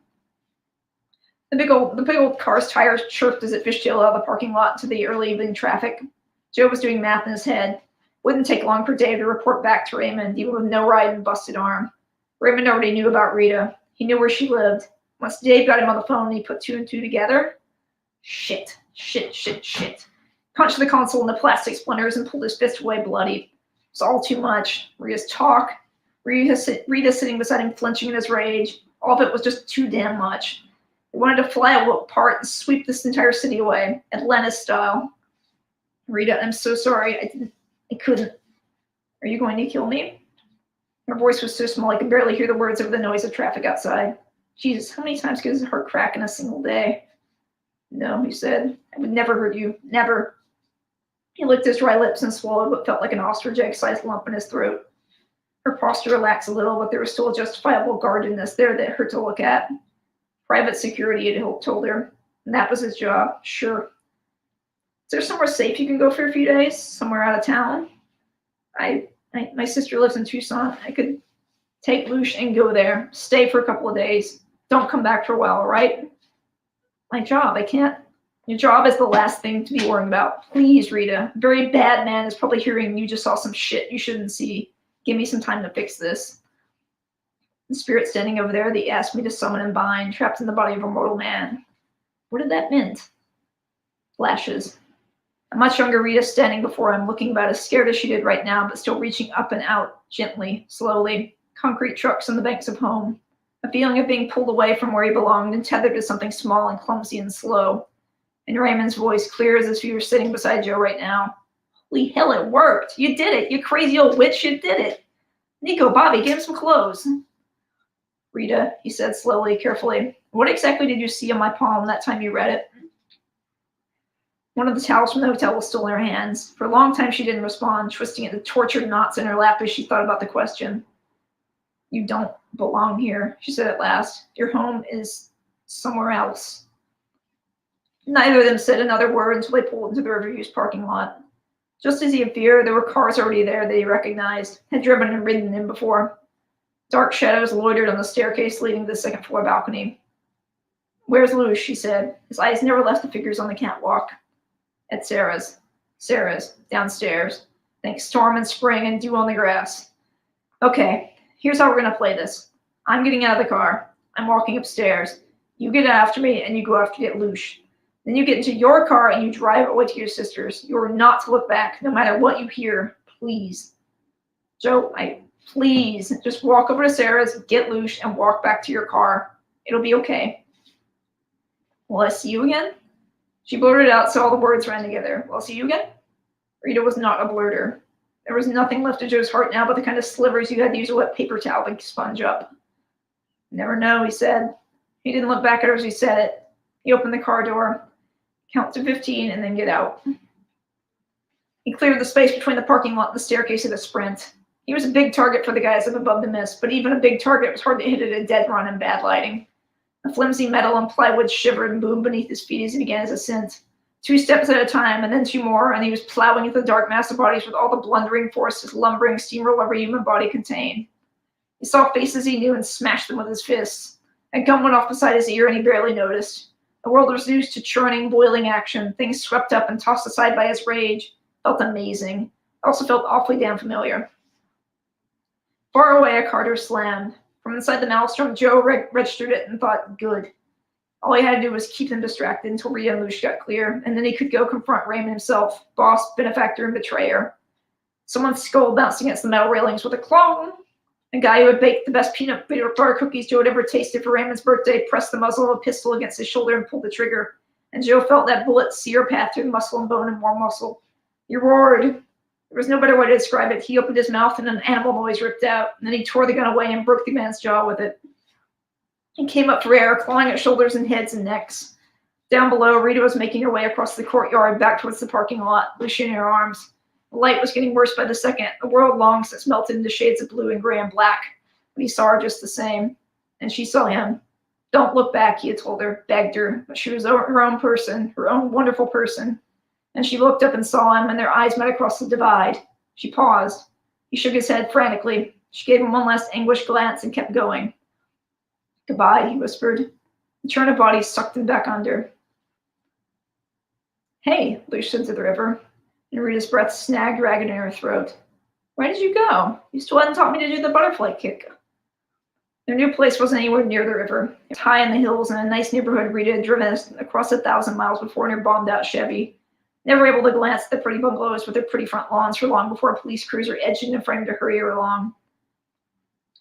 The big old car's tires chirped as it fishtailed out of the parking lot into the early evening traffic. Joe was doing math in his head. Wouldn't take long for Dave to report back to Raymond, even with no ride and busted arm. Raymond already knew about Rita. He knew where she lived. Once Dave got him on the phone, he put 2 and 2 together. Shit. Punched the console in the plastic splinters and pulled his fist away bloodied. It was all too much. Rita's talk, Rita sitting beside him flinching in his rage. All of it was just too damn much. He wanted to fly apart and sweep this entire city away, Atlantis style. Rita, I'm so sorry. I couldn't. Are you going to kill me? Her voice was so small I could barely hear the words over the noise of traffic outside. Jesus, how many times could his heart crack in a single day? No, he said. I would never hurt you. Never. He licked his dry lips and swallowed what felt like an ostrich egg-sized lump in his throat. Her posture relaxed a little, but there was still a justifiable guardedness there that hurt to look at. Private security, it told her. And that was his job, sure. Is there somewhere safe you can go for a few days? Somewhere out of town? My sister lives in Tucson. I could take Lush and go there. Stay for a couple of days. Don't come back for a while, all right? My job, I can't. Your job is the last thing to be worrying about. Please, Rita. A very bad man is probably hearing you just saw some shit you shouldn't see. Give me some time to fix this. The spirit standing over there, they asked me to summon and bind, trapped in the body of a mortal man. What did that mean? Flashes. A much younger Rita standing before him, looking about as scared as she did right now, but still reaching up and out, gently, slowly. Concrete trucks on the banks of home. A feeling of being pulled away from where he belonged and tethered to something small and clumsy and slow. And Raymond's voice, clear as if he were sitting beside Joe right now. Holy hell, it worked! You did it! You crazy old witch, you did it! Nico, Bobby, give him some clothes. Rita, he said slowly, carefully, what exactly did you see on my palm that time you read it? One of the towels from the hotel was still in her hands. For a long time she didn't respond, twisting into tortured knots in her lap as she thought about the question. You don't belong here, she said at last. Your home is somewhere else. Neither of them said another word until they pulled into the Riverview's parking lot. Just as he had feared, there were cars already there that he recognized, had driven and ridden in before. Dark shadows loitered on the staircase leading to the second-floor balcony. Where's Lush? She said. His eyes never left the figures on the catwalk. At Sarah's. Sarah's. Downstairs. Think storm and spring and dew on the grass. Okay, here's how we're going to play this. I'm getting out of the car. I'm walking upstairs. You get after me, and you go after get Lush. Then you get into your car, and you drive away to your sister's. You are not to look back, no matter what you hear. Please. Joe, please, just walk over to Sarah's, get Lush, and walk back to your car. It'll be okay. Will I see you again? She blurted out so all the words ran together. Will I see you again? Rita was not a blurter. There was nothing left of Joe's heart now but the kind of slivers you had to use a wet paper towel to sponge up. Never know, he said. He didn't look back at her as he said it. He opened the car door, count to 15, and then get out. He cleared the space between the parking lot and the staircase at a sprint. He was a big target for the guys up above the mist, but even a big target was hard to hit at a dead run and bad lighting. The flimsy metal and plywood shivered and boomed beneath his feet as he began his ascent. 2 steps at a time, and then 2 more, and he was plowing into the dark mass of bodies with all the blundering force his lumbering steamroll every human body contained. He saw faces he knew and smashed them with his fists. A gun went off beside his ear, and he barely noticed. The world was reduced to churning, boiling action, things swept up and tossed aside by his rage. Felt amazing. Also felt awfully damn familiar. Far away, a car door slammed. From inside the maelstrom, Joe registered it and thought, good. All he had to do was keep them distracted until Rita and Luce got clear, and then he could go confront Raymond himself, boss, benefactor, and betrayer. Someone's skull bounced against the metal railings with a clong. A guy who had baked the best peanut butter cookies Joe had ever tasted for Raymond's birthday pressed the muzzle of a pistol against his shoulder and pulled the trigger, and Joe felt that bullet sear a path through muscle and bone and more muscle. He roared. There was no better way to describe it. He opened his mouth and an animal noise ripped out, and then he tore the gun away and broke the man's jaw with it. He came up for air, clawing at shoulders and heads and necks. Down below, Rita was making her way across the courtyard back towards the parking lot, Lucia in her arms. The light was getting worse by the second, the world long since melted into shades of blue and gray and black. But he saw her just the same, and she saw him. Don't look back, he had told her, begged her, but she was her own person, her own wonderful person. And she looked up and saw him, and their eyes met across the divide. She paused. He shook his head frantically. She gave him one last anguished glance and kept going. Goodbye, he whispered. The churn of bodies sucked him back under. Hey, Luce said to the river, and Rita's breath snagged ragged in her throat. Where did you go? You still hadn't taught me to do the butterfly kick. Their new place wasn't anywhere near the river. It was high in the hills in a nice neighborhood Rita had driven across 1,000 miles before in her bombed-out Chevy. Never able to glance at the pretty bungalows with their pretty front lawns for long before a police cruiser edged in frame to hurry her along.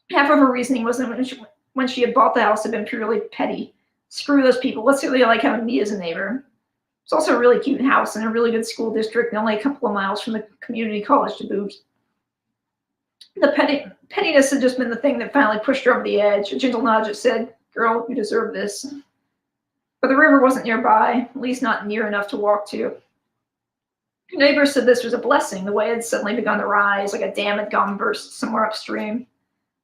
Half of her reasoning was that when she had bought the house had been purely petty. Screw those people. Let's really like having me as a neighbor. It's also a really cute house in a really good school district and only a couple of miles from the community college to boot. The pettiness had just been the thing that finally pushed her over the edge. A gentle nudge that said, girl, you deserve this. But the river wasn't nearby, at least not near enough to walk to. Her neighbors said this was a blessing. The way had suddenly begun to rise, like a dam had gone burst somewhere upstream.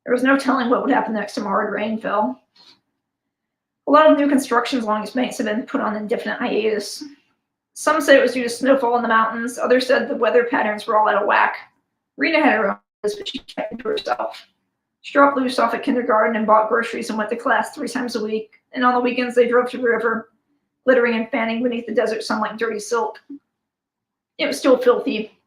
There was no telling what would happen next time hard rain fell. A lot of new constructions along its banks had been put on indefinite hiatus. Some said it was due to snowfall in the mountains. Others said the weather patterns were all out of whack. Rita had her own, but she kept it to herself. She dropped Luce off at kindergarten and bought groceries and went to class 3 times a week. And on the weekends, they drove to the river, glittering and fanning beneath the desert sun like dirty silk. It was still filthy.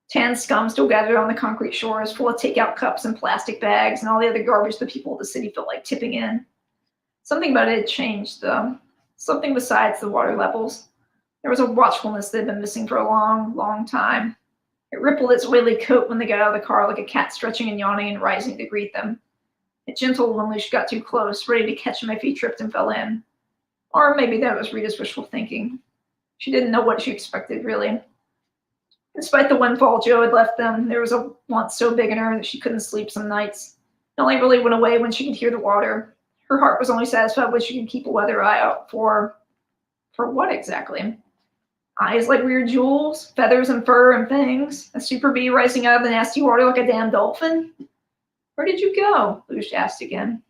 Tan scum still gathered on the concrete shores, full of takeout cups and plastic bags and all the other garbage the people of the city felt like tipping in. Something about it had changed, though. Something besides the water levels. There was a watchfulness that had been missing for a long, long time. It rippled its oily coat when they got out of the car like a cat stretching and yawning and rising to greet them. It jingled when Luce got too close, ready to catch him if he tripped and fell in. Or maybe that was Rita's wishful thinking. She didn't know what she expected, really. Despite the windfall Joe had left them, there was a want so big in her that she couldn't sleep some nights. It only really went away when she could hear the water. Her heart was only satisfied when she could keep a weather eye out for what exactly? Eyes like weird jewels, feathers and fur and fangs, a super bee rising out of the nasty water like a damn dolphin? Where did you go? Luce asked again.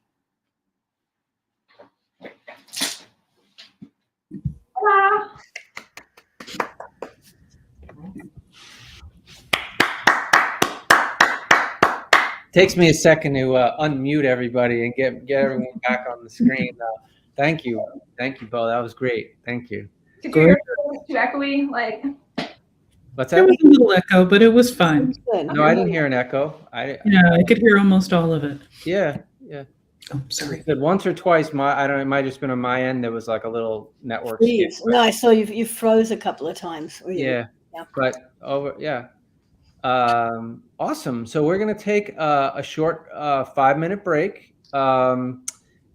Ah. Takes me a second to unmute everybody and get everyone back on the screen. Thank you, Bo. That was great. Thank you. Did you hear it too echoey? Like, what's There that? was a little echo, but it was fine. No, I didn't hear an echo. I could hear almost all of it. Yeah. Oh, sorry. Good. Once or twice, I don't know. It might have just been on my end. There was like a little network. No, I saw you froze a couple of times. Yeah. But over. Yeah. Awesome. So we're going to take a short 5-minute break, and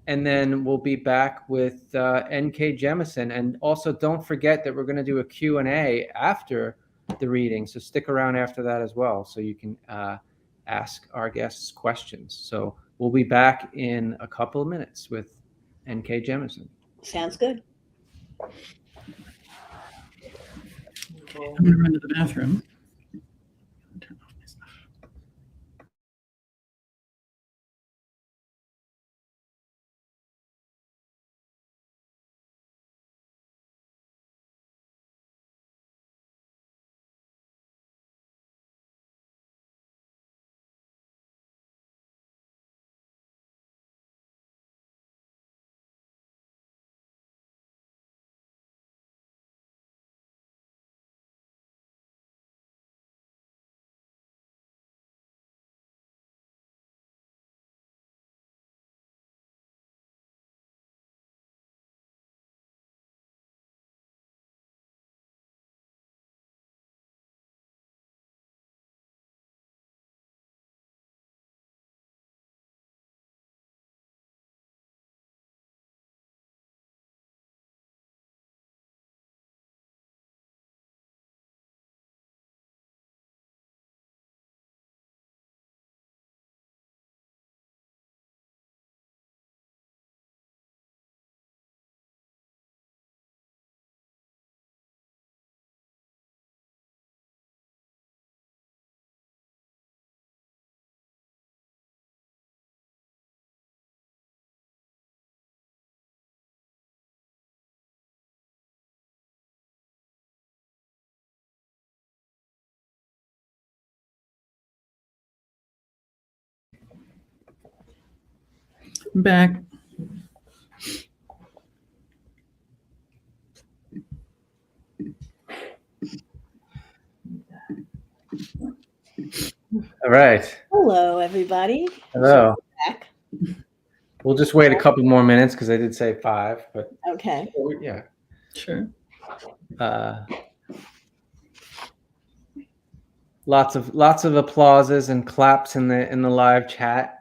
then we'll be back with NK Jemisin. And also don't forget that we're going to do a Q&A after the reading. So stick around after that as well, so you can ask our guests questions. So we'll be back in a couple of minutes with NK Jemisin. Sounds good. I'm going to run to the bathroom. I'm back. All right. Hello, everybody. Hello. Back. We'll just wait a couple more minutes because I did say 5, but Okay. yeah. Sure. Lots of applauses and claps in the live chat.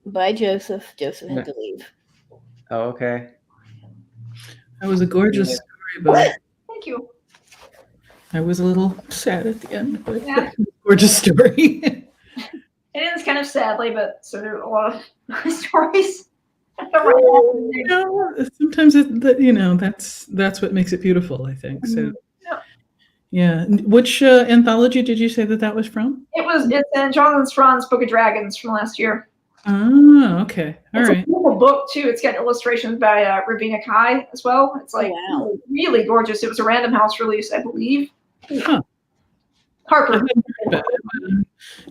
Bye, Joseph. Joseph had to leave. Oh, okay. That was a gorgeous story, but Thank you. I was a little sad at the end, but Yeah. gorgeous story. It ends kind of sadly, but so there are a lot of stories. You know, sometimes that's what makes it beautiful, I think. So, yeah. Which anthology did you say that was from? It's in Jonathan Strahan's Book of Dragons from last year. Oh, okay. All right. It's a beautiful book too. It's got illustrations by Ravina Kai as well. It's like really gorgeous. It was a Random House release, I believe. Huh. Harper.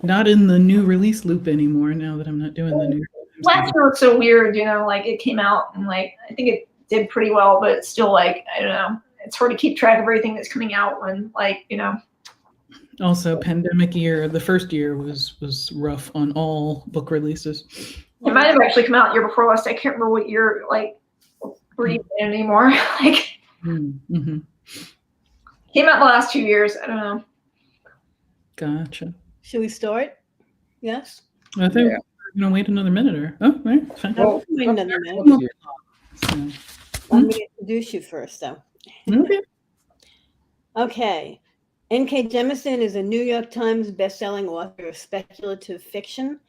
Not in the new release loop anymore now that I'm not doing the new. Last year was so weird, like it came out and like I think it did pretty well, but it's still like I don't know. It's hard to keep track of everything that's coming out when Also, pandemic year. The first year was rough on all book releases. It might have actually come out year before last. I can't remember what year. Like, were you in anymore? Like, mm-hmm. Came out the last 2 years. I don't know. Gotcha. Should we start? Yes. I think we're gonna wait another minute or right. Fine. Wait another minute. So. Let me introduce you first, though. Okay. Okay. N.K. Jemisin is a New York Times bestselling author of speculative fiction,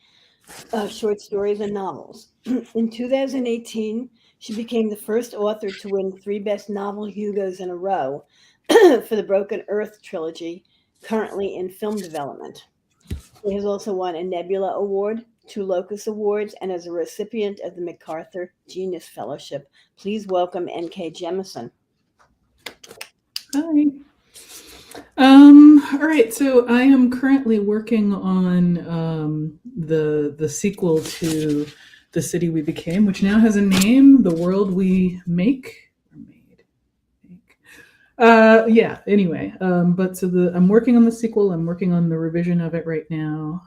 short stories, and novels. In 2018, she became the first author to win 3 Best Novel Hugos in a row for the Broken Earth trilogy, currently in film development. She has also won a Nebula Award, 2 Locus Awards, and is a recipient of the MacArthur Genius Fellowship. Please welcome N.K. Jemisin. Hi. All right. So I am currently working on the sequel to The City We Became, which now has a name, The World We Make. Anyway, but I'm working on the sequel. I'm working on the revision of it right now.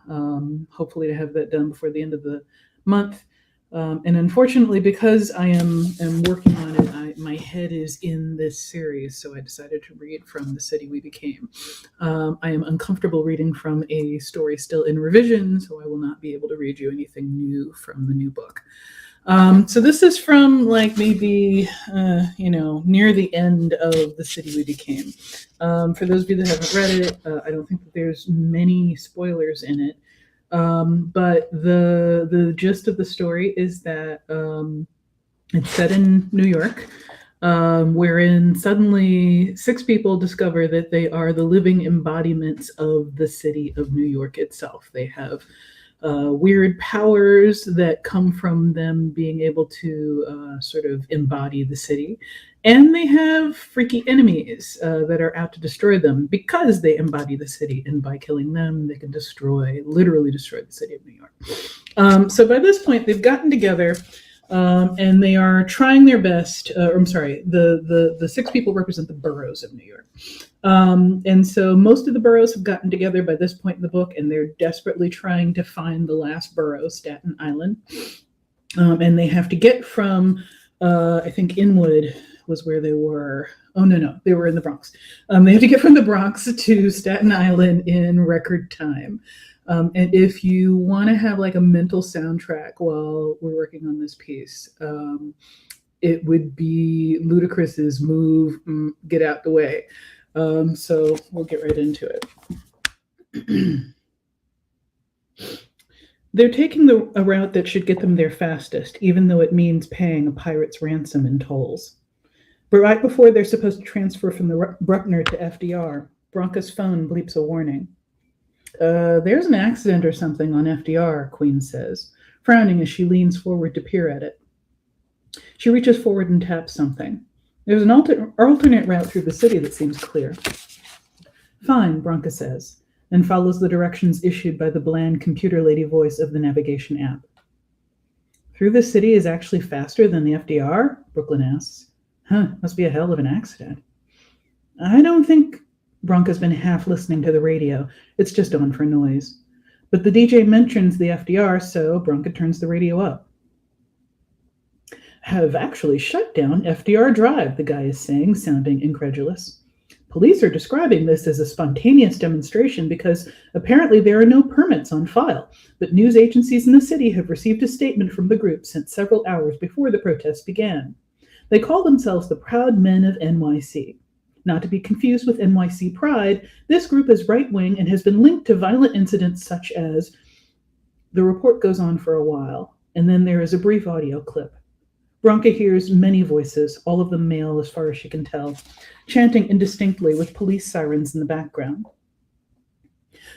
Hopefully to have that done before the end of the month. And unfortunately, because I am working on it, my head is in this series, so I decided to read from The City We Became. I am uncomfortable reading from a story still in revision, so I will not be able to read you anything new from the new book. So this is from like maybe, near the end of The City We Became. For those of you that haven't read it, I don't think that there's many spoilers in it. But the gist of the story is that it's set in New York, wherein suddenly 6 people discover that they are the living embodiments of the city of New York itself. They have weird powers that come from them being able to sort of embody the city. And they have freaky enemies that are out to destroy them because they embody the city. And by killing them, they can literally destroy the city of New York. So by this point, they've gotten together and they are trying their best. The 6 people represent the boroughs of New York. And so most of the boroughs have gotten together by this point in the book, and they're desperately trying to find the last borough, Staten Island. And they have to get from, I think Inwood was where they were. Oh, no, they were in the Bronx. They have to get from the Bronx to Staten Island in record time. And if you want to have like a mental soundtrack while we're working on this piece, it would be Ludacris's Move, Get Out the Way. So we'll get right into it. They're taking a route that should get them there fastest, even though it means paying a pirate's ransom in tolls. But right before they're supposed to transfer from the Bruckner to FDR, Bronca's phone bleeps a warning. There's an accident or something on FDR, Queen says, frowning as she leans forward to peer at it. She reaches forward and taps something. There's an alternate route through the city that seems clear. Fine, Bronca says, and follows the directions issued by the bland computer lady voice of the navigation app. Through the city is actually faster than the FDR? Brooklyn asks. Must be a hell of an accident. I don't think. Bronca's been half listening to the radio. It's just on for noise. But the DJ mentions the FDR, so Bronca turns the radio up. Have actually shut down FDR Drive, the guy is saying, sounding incredulous. Police are describing this as a spontaneous demonstration because apparently there are no permits on file, but news agencies in the city have received a statement from the group sent several hours before the protests began. They call themselves the Proud Men of NYC. Not to be confused with NYC Pride, this group is right-wing and has been linked to violent incidents such as... The report goes on for a while, and then there is a brief audio clip. Bronca hears many voices, all of them male as far as she can tell, chanting indistinctly with police sirens in the background.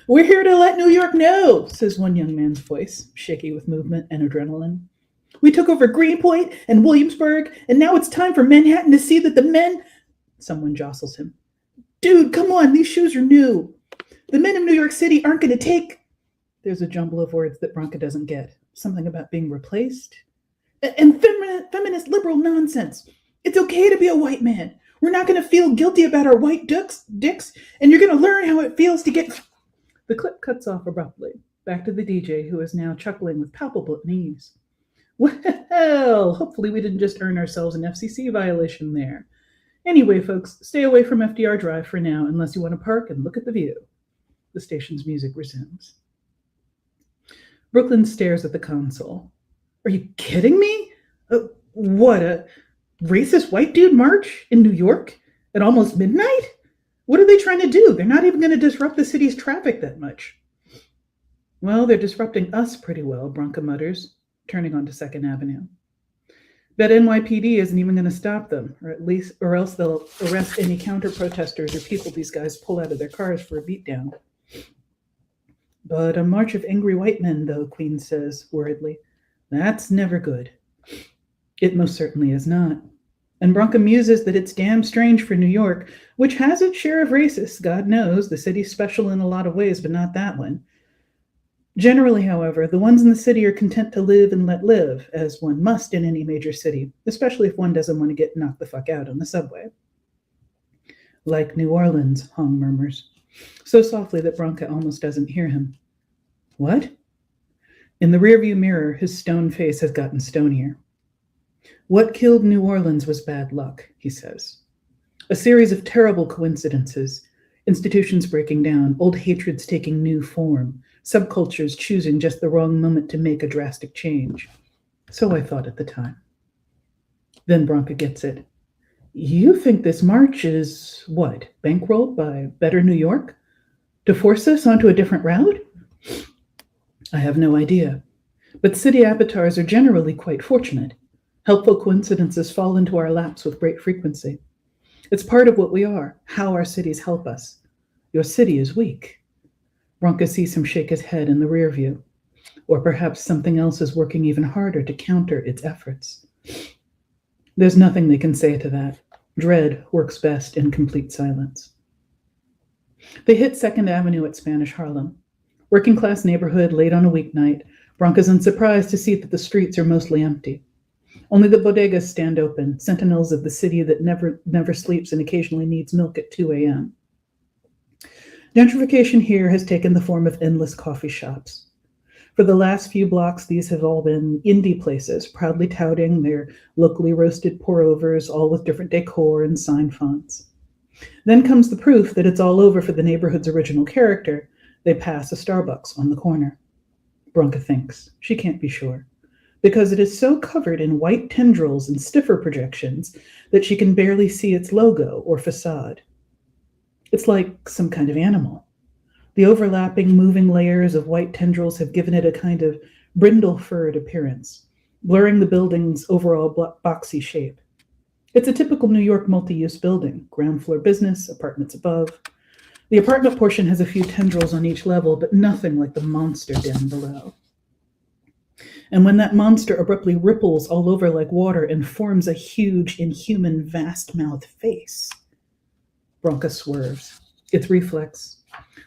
We're here to let New York know, says one young man's voice, shaky with movement and adrenaline. We took over Greenpoint and Williamsburg, and now it's time for Manhattan to see that the men... Someone jostles him. Dude, come on, these shoes are new. The men of New York City aren't going to take... There's a jumble of words that Bronca doesn't get. Something about being replaced. And feminist liberal nonsense. It's okay to be a white man. We're not going to feel guilty about our white dicks, and you're going to learn how it feels to get... The clip cuts off abruptly. Back to the DJ, who is now chuckling with palpable ease. Well, hopefully we didn't just earn ourselves an FCC violation there. Anyway, folks, stay away from FDR Drive for now, unless you want to park and look at the view. The station's music resumes. Brooklyn stares at the console. Are you kidding me? What, a racist white dude march in New York at almost midnight? What are they trying to do? They're not even going to disrupt the city's traffic that much. Well, they're disrupting us pretty well, Bronca mutters, turning onto 2nd Avenue. Bet NYPD isn't even going to stop them, or else they'll arrest any counter-protesters or people these guys pull out of their cars for a beatdown. But a march of angry white men, though, Queen says worriedly. That's never good. It most certainly is not. And Bronca muses that it's damn strange for New York, which has its share of racists, God knows. The city's special in a lot of ways, but not that one. Generally, however, the ones in the city are content to live and let live, as one must in any major city, especially if one doesn't want to get knocked the fuck out on the subway. Like New Orleans, Hong murmurs, so softly that Bronca almost doesn't hear him. What? In the rearview mirror, his stone face has gotten stonier. What killed New Orleans was bad luck, he says. A series of terrible coincidences, institutions breaking down, old hatreds taking new form, subcultures choosing just the wrong moment to make a drastic change. So I thought at the time. Then Bronca gets it. You think this march is, what, bankrolled by Better New York? To force us onto a different route? I have no idea. But city avatars are generally quite fortunate. Helpful coincidences fall into our laps with great frequency. It's part of what we are, how our cities help us. Your city is weak. Bronca sees him shake his head in the rear view. Or perhaps something else is working even harder to counter its efforts. There's nothing they can say to that. Dread works best in complete silence. They hit 2nd Avenue at Spanish Harlem. Working-class neighborhood late on a weeknight, Bronca's unsurprised to see that the streets are mostly empty. Only the bodegas stand open, sentinels of the city that never sleeps and occasionally needs milk at 2 a.m. Gentrification here has taken the form of endless coffee shops. For the last few blocks, these have all been indie places, proudly touting their locally roasted pour-overs, all with different decor and sign fonts. Then comes the proof that it's all over for the neighborhood's original character. They pass a Starbucks on the corner. Bronca thinks. She can't be sure. Because it is so covered in white tendrils and stiffer projections that she can barely see its logo or facade. It's like some kind of animal. The overlapping, moving layers of white tendrils have given it a kind of brindle-furred appearance, blurring the building's overall boxy shape. It's a typical New York multi-use building, ground floor business, apartments above. The apartment portion has a few tendrils on each level, but nothing like the monster down below. And when that monster abruptly ripples all over like water and forms a huge, inhuman, vast-mouthed face, Bronca swerves. It's reflex.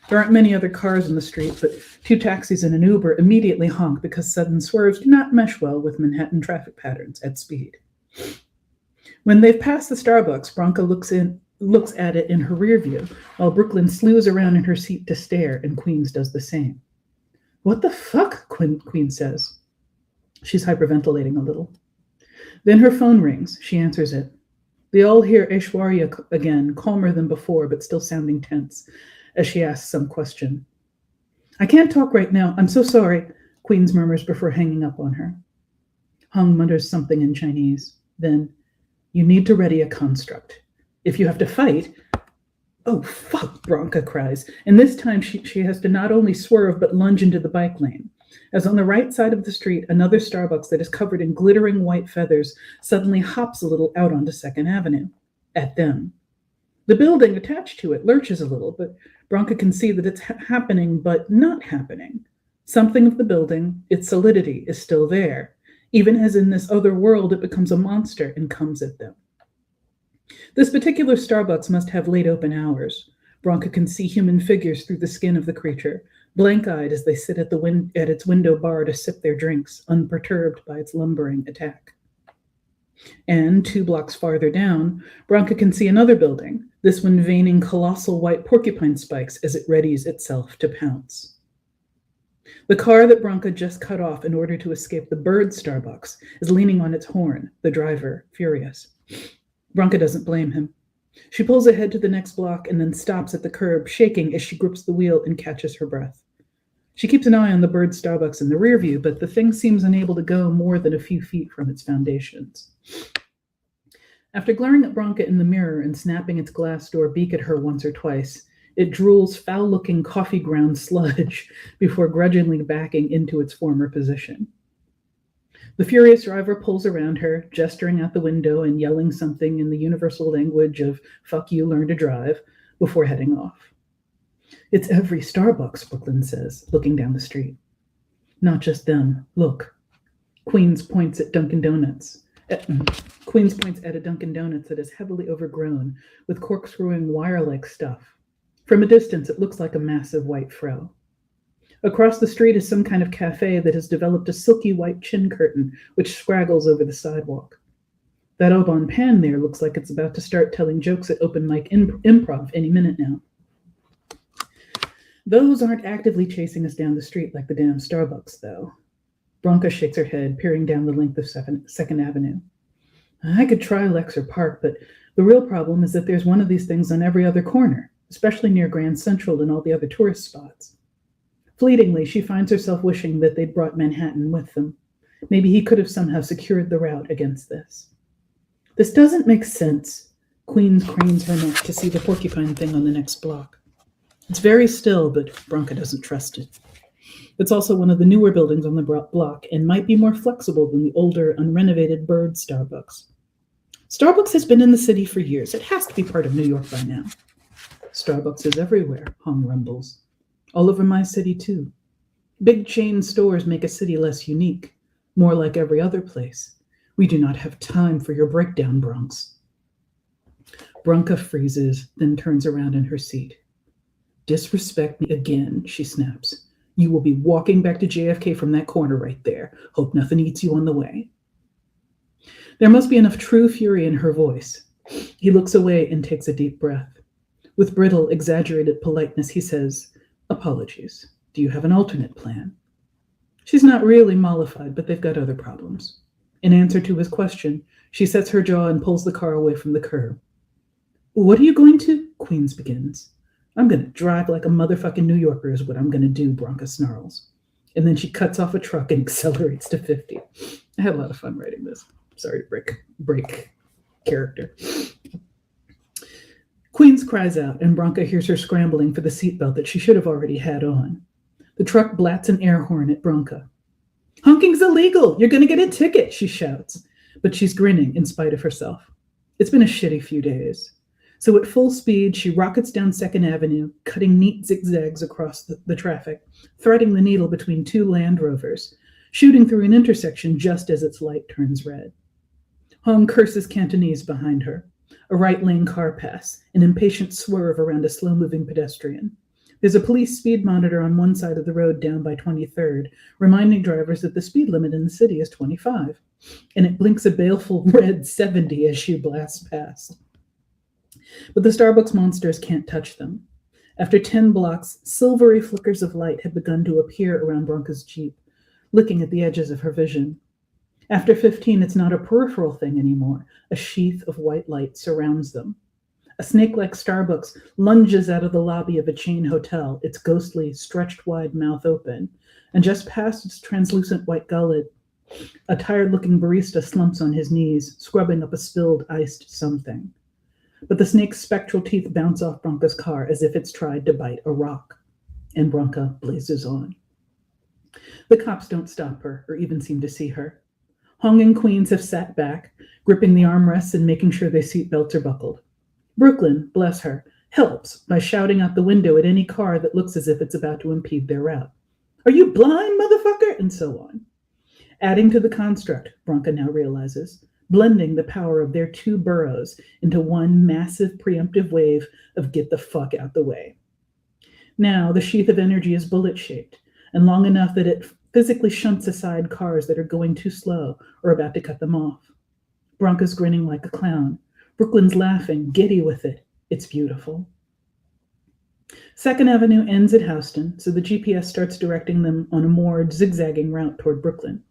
There aren't many other cars in the street, but 2 taxis and an Uber immediately honk because sudden swerves do not mesh well with Manhattan traffic patterns at speed. When they've passed the Starbucks, Bronca looks at it in her rear view, while Brooklyn slews around in her seat to stare, and Queens does the same. "What the fuck?" Queen says. She's hyperventilating a little. Then her phone rings. She answers it. They all hear Aishwarya again, calmer than before, but still sounding tense, as she asks some question. "I can't talk right now. I'm so sorry," Queens murmurs before hanging up on her. Hung mutters something in Chinese. Then, "You need to ready a construct. If you have to fight..." "Oh, fuck," Bronca cries. And this time she has to not only swerve, but lunge into the bike lane. As on the right side of the street, another Starbucks that is covered in glittering white feathers suddenly hops a little out onto 2nd Avenue. At them. The building attached to it lurches a little, but Bronca can see that it's happening, but not happening. Something of the building, its solidity, is still there. Even as in this other world, it becomes a monster and comes at them. This particular Starbucks must have late open hours. Bronca can see human figures through the skin of the creature, blank-eyed as they sit at its window bar to sip their drinks, unperturbed by its lumbering attack. And 2 blocks farther down, Bronca can see another building, this one veining colossal white porcupine spikes as it readies itself to pounce. The car that Bronca just cut off in order to escape the bird Starbucks is leaning on its horn, the driver furious. Bronca doesn't blame him. She pulls ahead to the next block and then stops at the curb, shaking as she grips the wheel and catches her breath. She keeps an eye on the bird Starbucks in the rear view, but the thing seems unable to go more than a few feet from its foundations. After glaring at Bronca in the mirror and snapping its glass door beak at her once or twice, it drools foul-looking coffee ground sludge before grudgingly backing into its former position. The furious driver pulls around her, gesturing out the window and yelling something in the universal language of "fuck you, learn to drive," before heading off. "It's every Starbucks," Brooklyn says, looking down the street. "Not just them. Look." Queens points at Dunkin' Donuts. Queens points at a Dunkin' Donuts that is heavily overgrown with corkscrewing wire-like stuff. From a distance, it looks like a massive white fro. Across the street is some kind of cafe that has developed a silky white chin curtain which scraggles over the sidewalk. That Au Bon Pan there looks like it's about to start telling jokes at open mic improv any minute now. Those aren't actively chasing us down the street like the damn Starbucks, though. Bronca shakes her head, peering down the length of 2nd Avenue. "I could try Lexer Park, but the real problem is that there's one of these things on every other corner, especially near Grand Central and all the other tourist spots." Fleetingly, she finds herself wishing that they'd brought Manhattan with them. Maybe he could have somehow secured the route against this. "This doesn't make sense." Queens cranes her neck to see the porcupine thing on the next block. It's very still, but Bronca doesn't trust it. It's also one of the newer buildings on the block and might be more flexible than the older, unrenovated bird Starbucks. Starbucks has been in the city for years. It has to be part of New York by now. "Starbucks is everywhere," Hong rumbles. "All over my city, too. Big chain stores make a city less unique, more like every other place. We do not have time for your breakdown, Bronx." Bronca freezes, then turns around in her seat. "Disrespect me again," she snaps. "You will be walking back to JFK from that corner right there. Hope nothing eats you on the way." There must be enough true fury in her voice. He looks away and takes a deep breath. With brittle, exaggerated politeness, he says, "Apologies. Do you have an alternate plan?" She's not really mollified, but they've got other problems. In answer to his question, she sets her jaw and pulls the car away from the curb. "What are you going to?" Queens begins. "I'm going to drive like a motherfucking New Yorker is what I'm going to do," Bronca snarls. And then she cuts off a truck and accelerates to 50. I had a lot of fun writing this. Sorry to break character. Queens cries out, and Bronca hears her scrambling for the seatbelt that she should have already had on. The truck blats an air horn at Bronca. "Honking's illegal! You're going to get a ticket!" she shouts, but she's grinning in spite of herself. It's been a shitty few days. So at full speed, she rockets down 2nd Avenue, cutting neat zigzags across the traffic, threading the needle between 2 Land Rovers, shooting through an intersection just as its light turns red. Hong curses Cantonese behind her. A right-lane car pass, an impatient swerve around a slow-moving pedestrian. There's a police speed monitor on one side of the road down by 23rd, reminding drivers that the speed limit in the city is 25, and it blinks a baleful red 70 as she blasts past. But the Starbucks monsters can't touch them. After 10 blocks, silvery flickers of light had begun to appear around Bronca's Jeep, licking at the edges of her vision. After 15, it's not a peripheral thing anymore. A sheath of white light surrounds them. A snake-like Starbucks lunges out of the lobby of a chain hotel, its ghostly, stretched-wide mouth open, and just past its translucent white gullet, a tired-looking barista slumps on his knees, scrubbing up a spilled, iced something. But the snake's spectral teeth bounce off Bronca's car as if it's tried to bite a rock, and Bronca blazes on. The cops don't stop her or even seem to see her. Honging queens have sat back, gripping the armrests and making sure their seatbelts are buckled. Brooklyn, bless her, helps by shouting out the window at any car that looks as if it's about to impede their route. "Are you blind, motherfucker?" and so on. Adding to the construct, Bronca now realizes, blending the power of their two boroughs into one massive preemptive wave of get the fuck out the way. Now, the sheath of energy is bullet-shaped and long enough that it physically shunts aside cars that are going too slow or about to cut them off. Bronca's grinning like a clown. Brooklyn's laughing, giddy with it. It's beautiful. 2nd Avenue ends at Houston, so the GPS starts directing them on a more zigzagging route toward Brooklyn.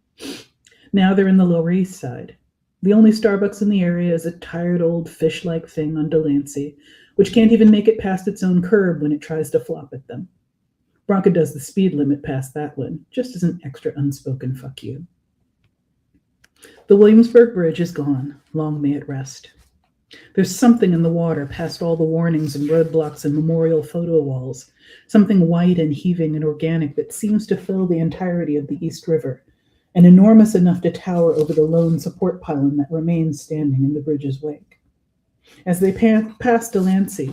Now they're in the Lower East Side. The only Starbucks in the area is a tired old fish-like thing on Delancey, which can't even make it past its own curb when it tries to flop at them. Bronca does the speed limit past that one, just as an extra unspoken fuck you. The Williamsburg Bridge is gone. Long may it rest. There's something in the water past all the warnings and roadblocks and memorial photo walls, something white and heaving and organic that seems to fill the entirety of the East River, and enormous enough to tower over the lone support pylon that remains standing in the bridge's wake. As they pass Delancey,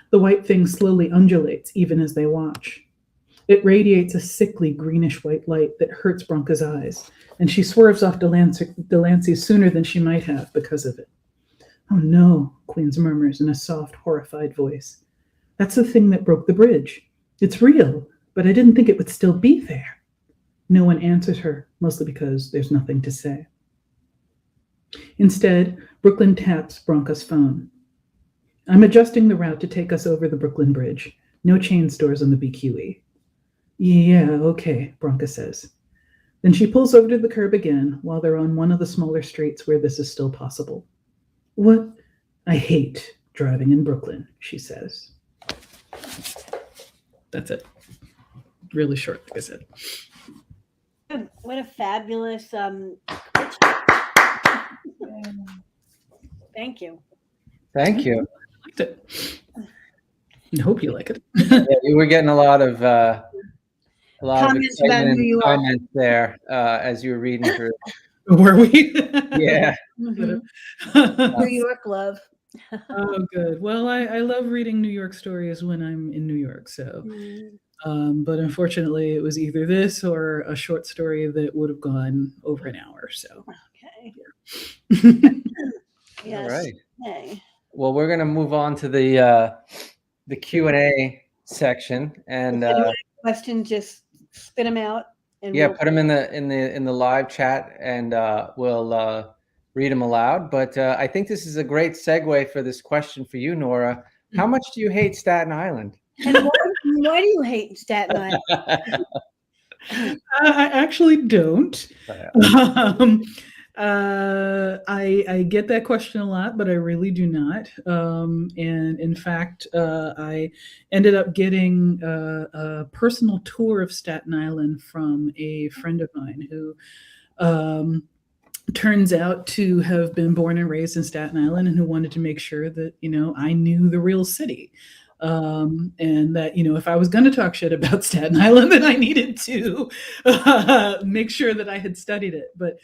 the white thing slowly undulates even as they watch. It radiates a sickly greenish-white light that hurts Bronca's eyes, and she swerves off Delancey sooner than she might have because of it. "Oh no," Queens murmurs in a soft, horrified voice. "That's the thing that broke the bridge. It's real, but I didn't think it would still be there." No one answers her, mostly because there's nothing to say. Instead, Brooklyn taps Bronca's phone. "I'm adjusting the route to take us over the Brooklyn Bridge. No chain stores on the BQE." "Yeah, okay," Bronca says. Then she pulls over to the curb again while they're on one of the smaller streets where this is still possible. "What? I hate driving in Brooklyn," she says. That's it. Really short, like I said. What a fabulous Thank you. Thank you. I liked it. I hope you like it. Yeah, we were getting a lot of Comments about excitement New York. comments there as you were reading through. Were we? Yeah. New York love. Oh, good. Well, I love reading New York stories when I'm in New York. So, but unfortunately, it was either this or a short story that would have gone over an hour. So, Okay. yeah. Yes. All right. Okay. Well, we're going to move on to the Q&A section, and Questions, just spit them out. And yeah, we'll- put them in the live chat, and we'll read them aloud. But I think this is a great segue for this question for you, Nora. How much do you hate Staten Island? And why do you hate Staten Island? I actually don't. I get that question a lot, but I really do not. And in fact, I ended up getting a personal tour of Staten Island from a friend of mine who turns out to have been born and raised in Staten Island and who wanted to make sure that, I knew the real city. And that, if I was going to talk shit about Staten Island, then I needed to make sure that I had studied it. But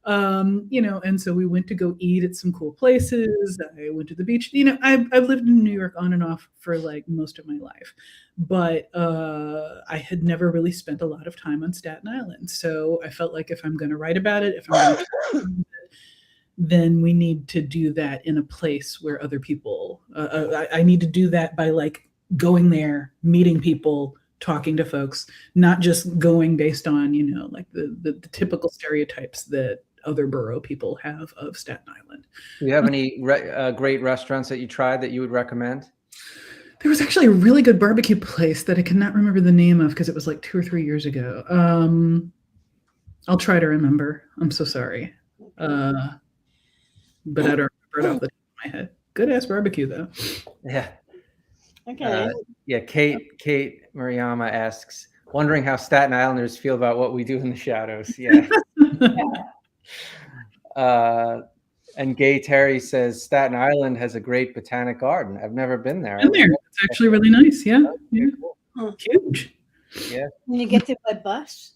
and so we went to go eat at some cool places. I went to the beach. I've lived in New York on and off for like most of my life, but I had never really spent a lot of time on Staten Island. So I felt like if I'm going to write about it, if I'm going to talk about it, then we need to do that in a place where other people, I need to do that by like going there, meeting people, talking to folks, not just going based on, like the typical stereotypes that other borough people have of Staten Island. Do you have any great restaurants that you tried that you would recommend? There was actually a really good barbecue place that I cannot remember the name of because it was like 2 or 3 years ago. I'll try to remember. I'm so sorry. But I don't remember it off the top of my head. Good ass barbecue though. Yeah. Okay. Yeah. Kate Murayama asks, wondering how Staten Islanders feel about what we do in the shadows. Yeah. And Gay Terry says Staten Island has a great botanic garden. I've never been there. It's actually really nice. Yeah. Cool. Huge. Yeah. Can you get there by bus?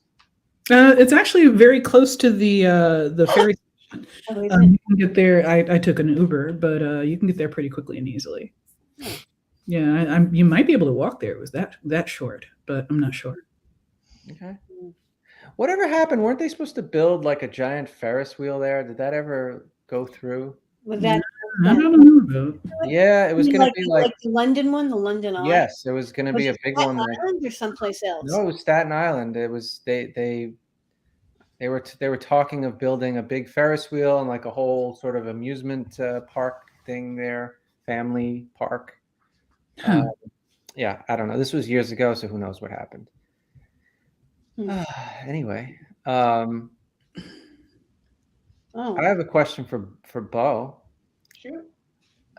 It's actually very close to the ferry station. Oh, You can get there. I took an Uber, but you can get there pretty quickly and easily. Oh. Yeah, you might be able to walk there. It was that short, but I'm not sure. Okay. Whatever happened? Weren't they supposed to build like a giant Ferris wheel there? Did that ever go through? Was that? I don't know about. Yeah, it was going to be like the London one, the London Eye. yes, it was going to be a big one. Island or someplace else? No, it was Staten Island. It was they were talking of building a big Ferris wheel and like a whole sort of amusement park thing there, family park. Yeah, I don't know. This was years ago, so who knows what happened. Anyway, I have a question for Bo. Sure.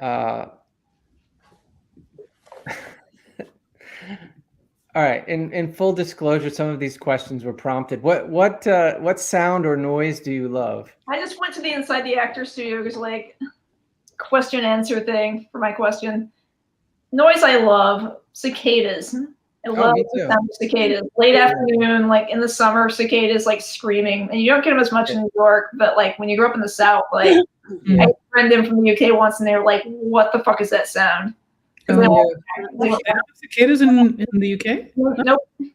All right. In full disclosure, some of these questions were prompted. What sound or noise do you love? I just went to the Inside the Actor Studio because like question answer thing for my question. Noise I love, cicadas. I love the sound of cicadas. Late afternoon, like in the summer, cicadas like screaming. And you don't get them as much in New York, but like when you grew up in the South, like I had a friend in from the UK once and they were like, what the fuck is that sound? Cicadas in the UK? Nope. And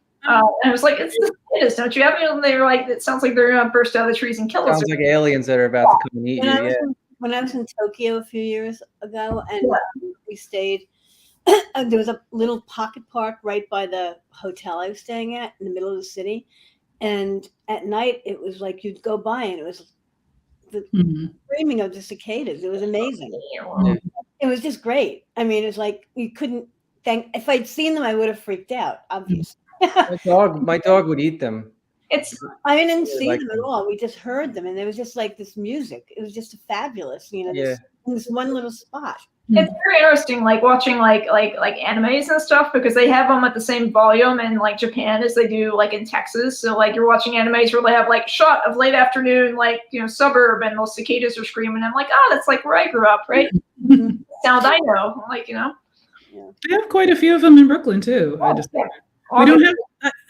I was like, it's the cicadas, don't you have it? And they were like, it sounds like they're going to burst out of the trees and kill us. Sounds like aliens that are about to come and eat you. When I was in Tokyo a few years ago and we stayed, there was a little pocket park right by the hotel I was staying at in the middle of the city. And at night, it was like you'd go by and it was the screaming of the cicadas. It was amazing. Yeah. It was just great. I mean, it was like you couldn't if I'd seen them, I would have freaked out, obviously. My dog would eat them. I didn't see them at all. We just heard them, and there was just like this music. It was just fabulous, in this one little spot. It's very interesting, like watching like animes and stuff because they have them at the same volume in like Japan as they do like in Texas. So like you're watching animes where they have like shot of late afternoon, like suburb, and those cicadas are screaming. I'm like, oh, that's like where I grew up, right? Sound I know, like Yeah. They have quite a few of them in Brooklyn too. We don't have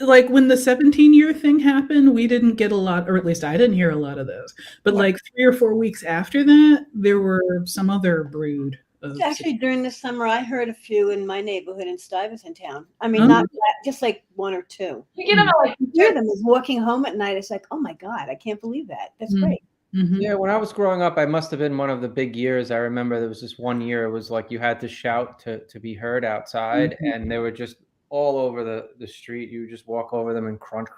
like when the 17-year thing happened, we didn't get a lot, or at least I didn't hear a lot of those. But like 3 or 4 weeks after that, there were some other brood. Actually, during the summer, I heard a few in my neighborhood in Stuyvesant Town. I mean, not just like 1 or 2. You get them like hear them as walking home at night. It's like, oh my God, I can't believe that. That's great. Yeah, when I was growing up, I must have been one of the big years. I remember there was this one year. It was like you had to shout to be heard outside, and they were just all over the street. You would just walk over them and crunch.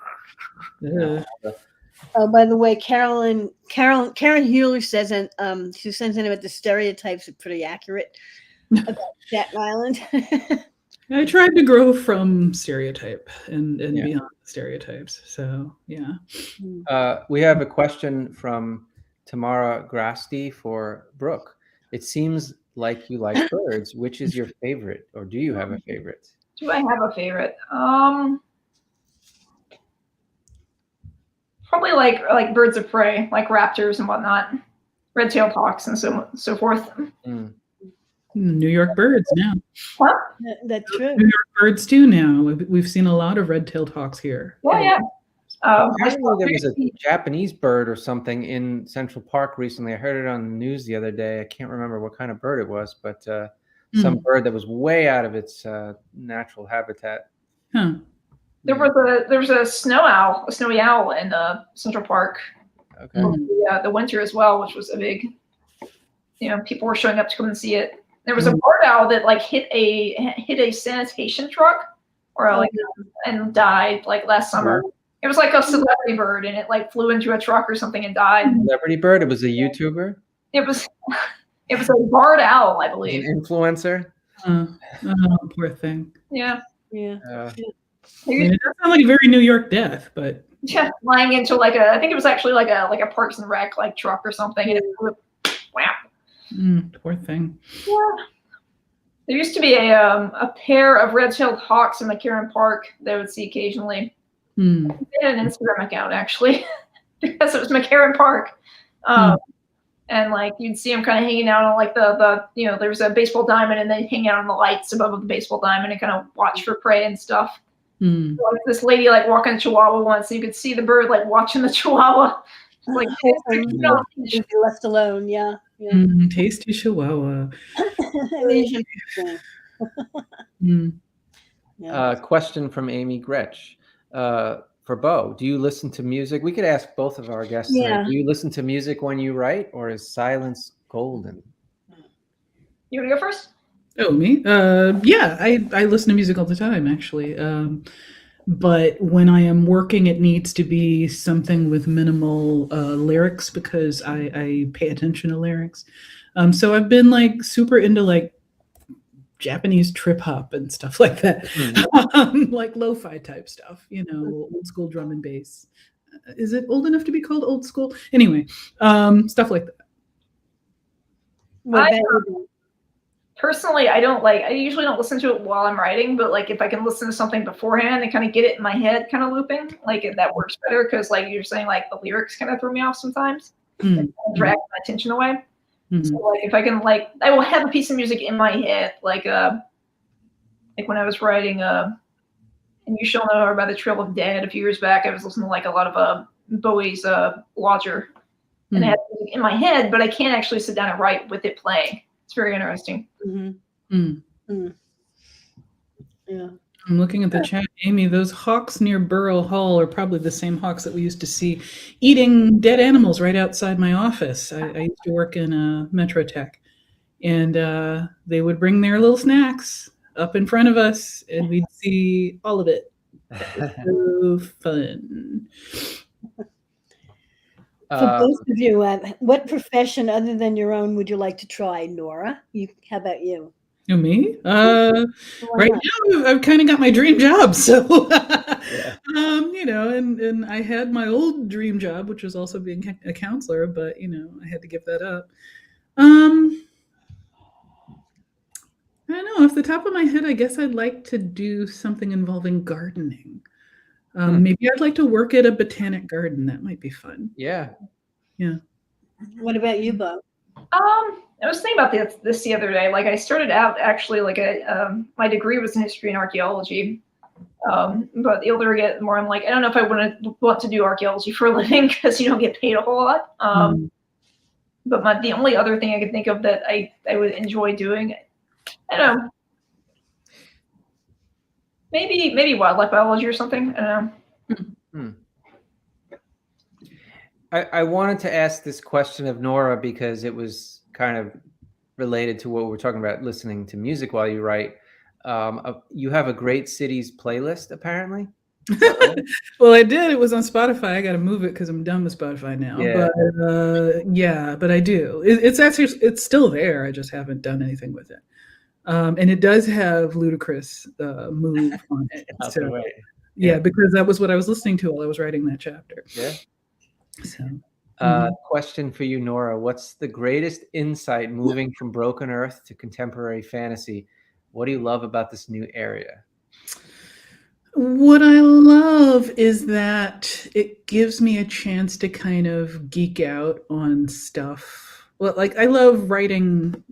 Oh, by the way, Karen Hewler says, and she sends in about the stereotypes are pretty accurate about Staten Island. I tried to grow from stereotype and beyond stereotypes. So yeah. We have a question from Tamara Grasti for Brooke. It seems like you like birds. Which is your favorite, or do you have a favorite? Do I have a favorite? Probably like birds of prey, like raptors and whatnot, red-tailed hawks and so forth. New York birds now. Huh? That's true. New York birds too now. We've seen a lot of red-tailed hawks here. Yeah. There was a Japanese bird or something in Central Park recently. I heard it on the news the other day. I can't remember what kind of bird it was, but some bird that was way out of its natural habitat. Huh. There was a snowy owl in Central Park. Okay. The winter as well, which was a big, people were showing up to come and see it. There was a barred owl that like hit a sanitation truck, or like and died like last summer. It was like a celebrity bird, and it like flew into a truck or something and died. Celebrity bird? It was a YouTuber? It was a barred owl, I believe. An influencer? Poor thing. Yeah. Yeah. It does sound like a very New York death, but yeah, flying into like I think it was actually like a Parks and Rec like truck or something, and it flew, wow. Poor thing. Yeah. There used to be a pair of red-tailed hawks in McCarran Park that I would see occasionally. They had an Instagram account actually because it was McCarran Park. And like you'd see them kind of hanging out on like the there's a baseball diamond, and they hang out on the lights above the baseball diamond and kind of watch for prey and stuff. So, like, this lady like walking a chihuahua once, and you could see the bird like watching the chihuahua. Like left alone, yeah. Tasty chihuahua. Question from Amy Gretsch. For Bo, do you listen to music? We could ask both of our guests. Yeah. Do you listen to music when you write, or is silence golden? You want to go first? Oh, me? Yeah, I listen to music all the time, actually. But when I am working, it needs to be something with minimal lyrics, because I pay attention to lyrics. So I've been like super into like Japanese trip hop and stuff like that, like lo-fi type stuff, old school drum and bass. Is it old enough to be called old school? Anyway, stuff like that. Personally, I usually don't listen to it while I'm writing, but like if I can listen to something beforehand and kind of get it in my head kind of looping, like that works better, because like you're saying, like the lyrics kind of throw me off sometimes. It drag my attention away. So like if I can I will have a piece of music in my head, like when I was writing and You Shall Know by the Trail of Dead a few years back, I was listening to like a lot of Bowie's Lodger, and I had music in my head, but I can't actually sit down and write with it playing. It's very interesting. Yeah. I'm looking at the chat, Amy. Those hawks near Borough Hall are probably the same hawks that we used to see eating dead animals right outside my office. I used to work in Metrotech, and they would bring their little snacks up in front of us, and we'd see all of it. So fun. For both of you, what profession other than your own would you like to try, Nora? How about you? Me? Right now, I've kind of got my dream job. So, and I had my old dream job, which was also being a counselor, but, I had to give that up. I don't know. Off the top of my head, I guess I'd like to do something involving gardening. Maybe I'd like to work at a botanic garden. That might be fun. Yeah. What about you, Bo? I was thinking about this the other day. Like I started out actually like my degree was in history and archaeology. But the older I get, the more I'm like, I don't know if I want to do archaeology for a living, because you don't get paid a whole lot. But the only other thing I could think of that I would enjoy doing, I don't know, maybe wildlife biology or something. I don't know. I wanted to ask this question of Nora because it was kind of related to what we're talking about, listening to music while you write. You have a Great Cities playlist, apparently. Well, I did. It was on Spotify. I got to move it because I'm done with Spotify now. Yeah. But I do. It's still there. I just haven't done anything with it. And it does have Ludacris move on it. So, because that was what I was listening to while I was writing that chapter. Yeah. So, question for you, Nora. What's the greatest insight moving from Broken Earth to contemporary fantasy? What do you love about this new area? What I love is that it gives me a chance to kind of geek out on stuff. Well, like I love writing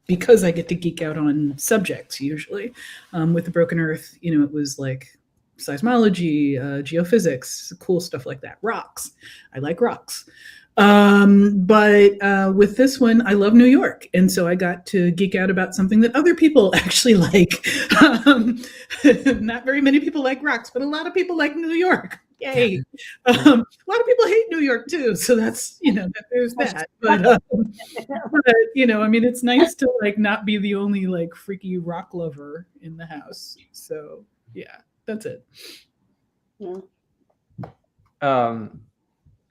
because I get to geek out on subjects usually. With the Broken Earth, it was like seismology, geophysics, cool stuff like that. Rocks. I like rocks. But with this one, I love New York. And so I got to geek out about something that other people actually like. Not very many people like rocks, but a lot of people like New York. Yay. A lot of people hate New York too, so that's, there's that. But I mean, it's nice to like not be the only like freaky rock lover in the house. So yeah, that's it.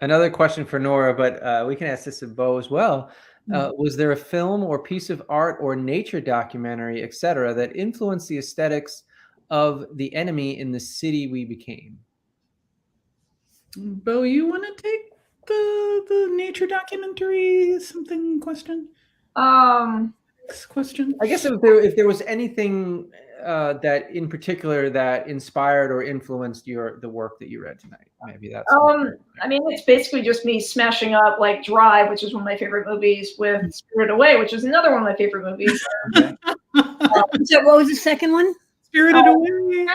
Another question for Nora, but we can ask this of Bo as well. Was there a film or piece of art or nature documentary, etc., that influenced the aesthetics of the enemy in the city we became? Bo, you want to take the nature documentary something question? Question. I guess if there was anything that in particular that inspired or influenced the work that you read tonight, maybe that's. I mean, it's basically just me smashing up like Drive, which is one of my favorite movies, with Spirited Away, which is another one of my favorite movies. So what was the second one? Spirited Away.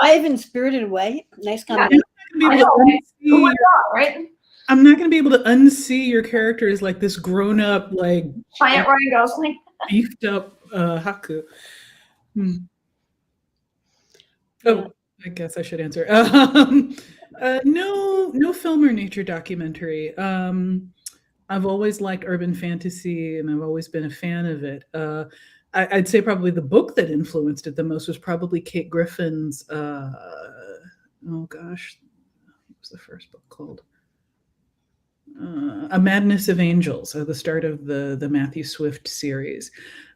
Drive and Spirited Away. Nice combination. I know, who would not, right? I'm not going to be able to unsee your character as like this grown-up, like giant Ryan Gosling, beefed up Haku. Oh, I guess I should answer. No film or nature documentary. I've always liked urban fantasy, and I've always been a fan of it. I'd say probably the book that influenced it the most was probably Kate Griffin's. Oh gosh, what was the first book called? A Madness of Angels, the start of the Matthew Swift series,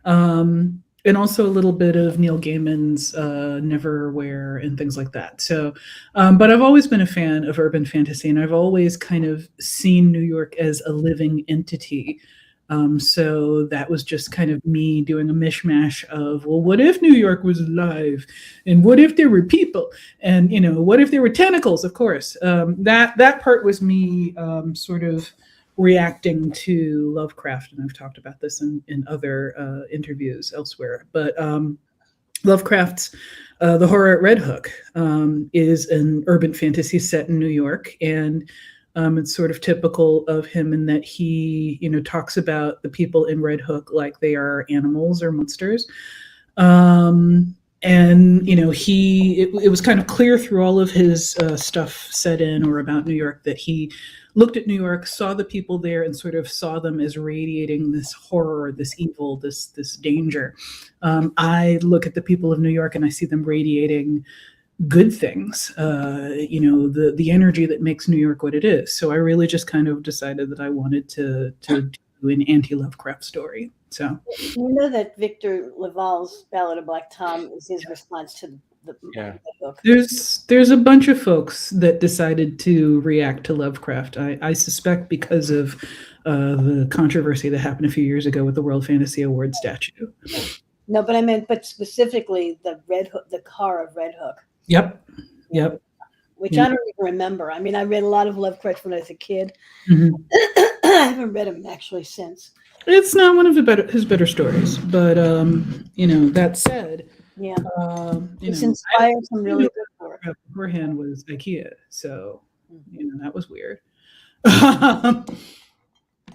and also a little bit of Neil Gaiman's Neverwhere and things like that. So, but I've always been a fan of urban fantasy, and I've always kind of seen New York as a living entity. So that was just kind of me doing a mishmash of, well, what if New York was alive? And what if there were people? And, what if there were tentacles, of course? That part was me sort of reacting to Lovecraft. And I've talked about this in other interviews elsewhere. But Lovecraft's The Horror at Red Hook is an urban fantasy set in New York. And it's sort of typical of him in that he, talks about the people in Red Hook like they are animals or monsters. And, it was kind of clear through all of his stuff set in or about New York that he looked at New York, saw the people there, and sort of saw them as radiating this horror, this evil, this danger. I look at the people of New York and I see them radiating good things, the energy that makes New York what it is. So I really just kind of decided that I wanted to do an anti-Lovecraft story. So you know that Victor Laval's Ballad of Black Tom is his response to the book. There's a bunch of folks that decided to react to Lovecraft. I suspect because of the controversy that happened a few years ago with the World Fantasy Award statue. No, but I meant, specifically the Red Hook, the car of Red Hook. Yep. Which I don't even remember. I mean, I read a lot of Lovecraft when I was a kid. Mm-hmm. I haven't read him actually since. It's not one of his better stories, but that said, it's inspired some really good work. Beforehand was IKEA, so that was weird.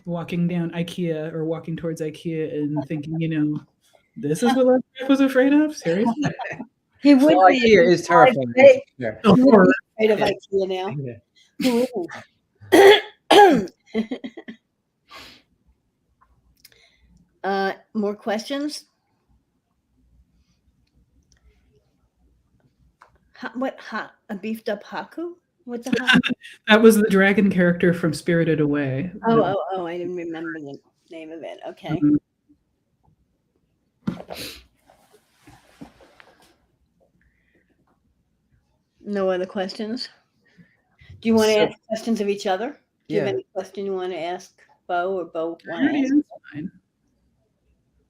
Walking down IKEA or walking towards IKEA and thinking, this is what Lovecraft was afraid of. Seriously. He would be. IKEA is terrifying. Afraid of IKEA now. More questions? A beefed up Haku? What's a Haku? That was the dragon character from Spirited Away. Oh! I didn't remember the name of it. Okay. Mm-hmm. No other questions? Do you want to ask questions of each other? Do you have any question you want to ask Bo, or Bo want to ask? Fine.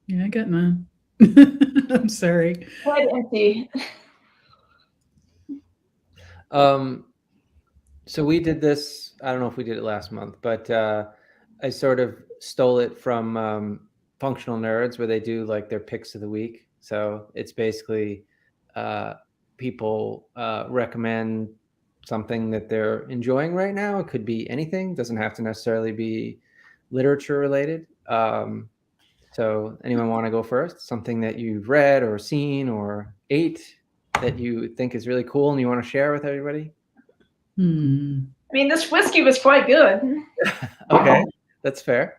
Yeah, I got none. I'm sorry. Quite empty. So we did this, I don't know if we did it last month, but I sort of stole it from Functional Nerds, where they do like their picks of the week. So it's basically people recommend something that they're enjoying right now. It could be anything, doesn't have to necessarily be literature related. So anyone want to go first? Something that you've read or seen or ate that you think is really cool and you want to share with everybody? Hmm. I mean, this whiskey was quite good. Okay, that's fair.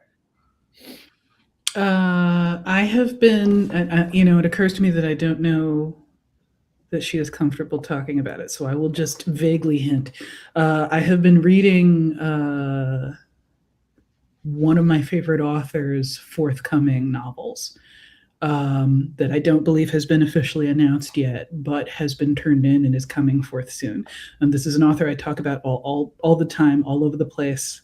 I have been, it occurs to me that I don't know that she is comfortable talking about it, so I will just vaguely hint. I have been reading one of my favorite authors' forthcoming novels that I don't believe has been officially announced yet, but has been turned in and is coming forth soon. And this is an author I talk about all the time, all over the place.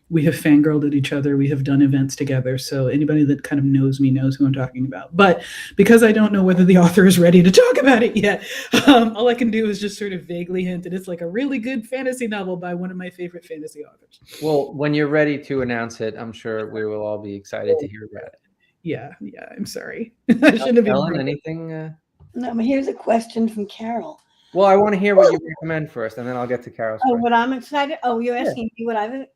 We have fangirled at each other. We have done events together. So anybody that kind of knows me knows who I'm talking about. But because I don't know whether the author is ready to talk about it yet, all I can do is just sort of vaguely hint that it's like a really good fantasy novel by one of my favorite fantasy authors. Well, when you're ready to announce it, I'm sure we will all be excited to hear about it. Yeah, I'm sorry. I shouldn't have been Ellen, rude. anything? No, but here's a question from Carol. Well, I want to hear what you recommend first, and then I'll get to Carol's Oh, question. what I'm excited. Oh, you're asking me what I've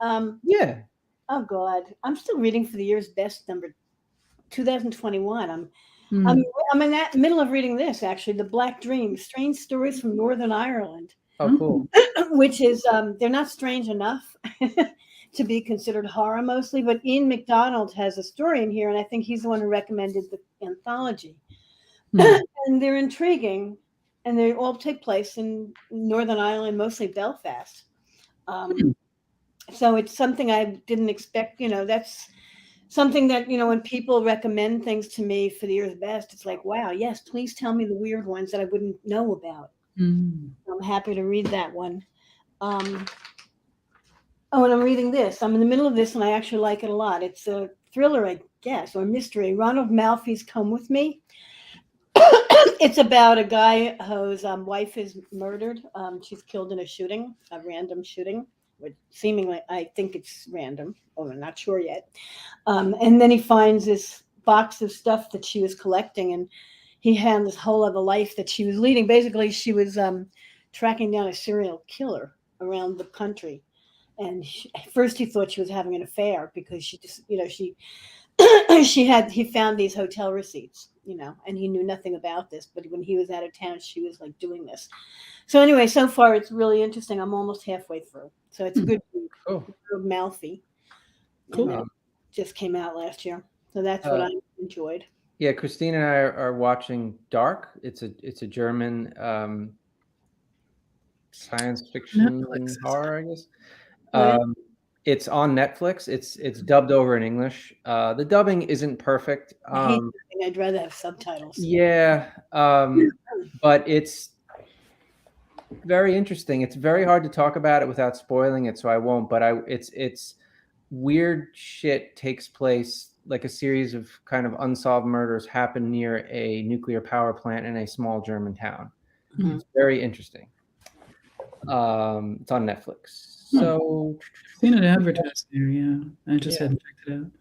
Yeah. Oh God, I'm still reading for the year's best number, 2021. I'm in that middle of reading this actually, The Black Dream: Strange Stories from Northern Ireland. Oh, cool. Which is they're not strange enough to be considered horror mostly, but Ian MacDonald has a story in here, and I think he's the one who recommended the anthology. And they're intriguing, and they all take place in Northern Ireland, mostly Belfast. So it's something I didn't expect. That's something that, when people recommend things to me for the year's best, it's like, wow, yes, please tell me the weird ones that I wouldn't know about. I'm happy to read that one. And I'm reading this. I'm in the middle of this, and I actually like it a lot. It's a thriller, I guess, or mystery. Ronald Malfi's Come With Me. It's about a guy whose wife is murdered. She's killed in a random shooting. Seemingly, I think it's random. I'm not sure yet. And then he finds this box of stuff that she was collecting, and he had this whole other life that she was leading. Basically, she was tracking down a serial killer around the country. And at first he thought she was having an affair because she just, he found these hotel receipts, and he knew nothing about this. But when he was out of town, she was like doing this. So anyway, so far it's really interesting. I'm almost halfway through. So it's a good read. Cool. Malfi. Cool. Just came out last year. So that's what I enjoyed. Yeah, Christine and I are watching Dark. It's a German science fiction and horror, I guess. It's on Netflix. It's dubbed over in English. The dubbing isn't perfect. I hate dubbing. I'd rather have subtitles. Yeah, but it's very interesting. It's very hard to talk about it without spoiling it, so I won't. But it's weird shit takes place, like a series of kind of unsolved murders happen near a nuclear power plant in a small German town. It's very interesting. It's on Netflix. So seen it advertised there. Yeah, I just hadn't checked it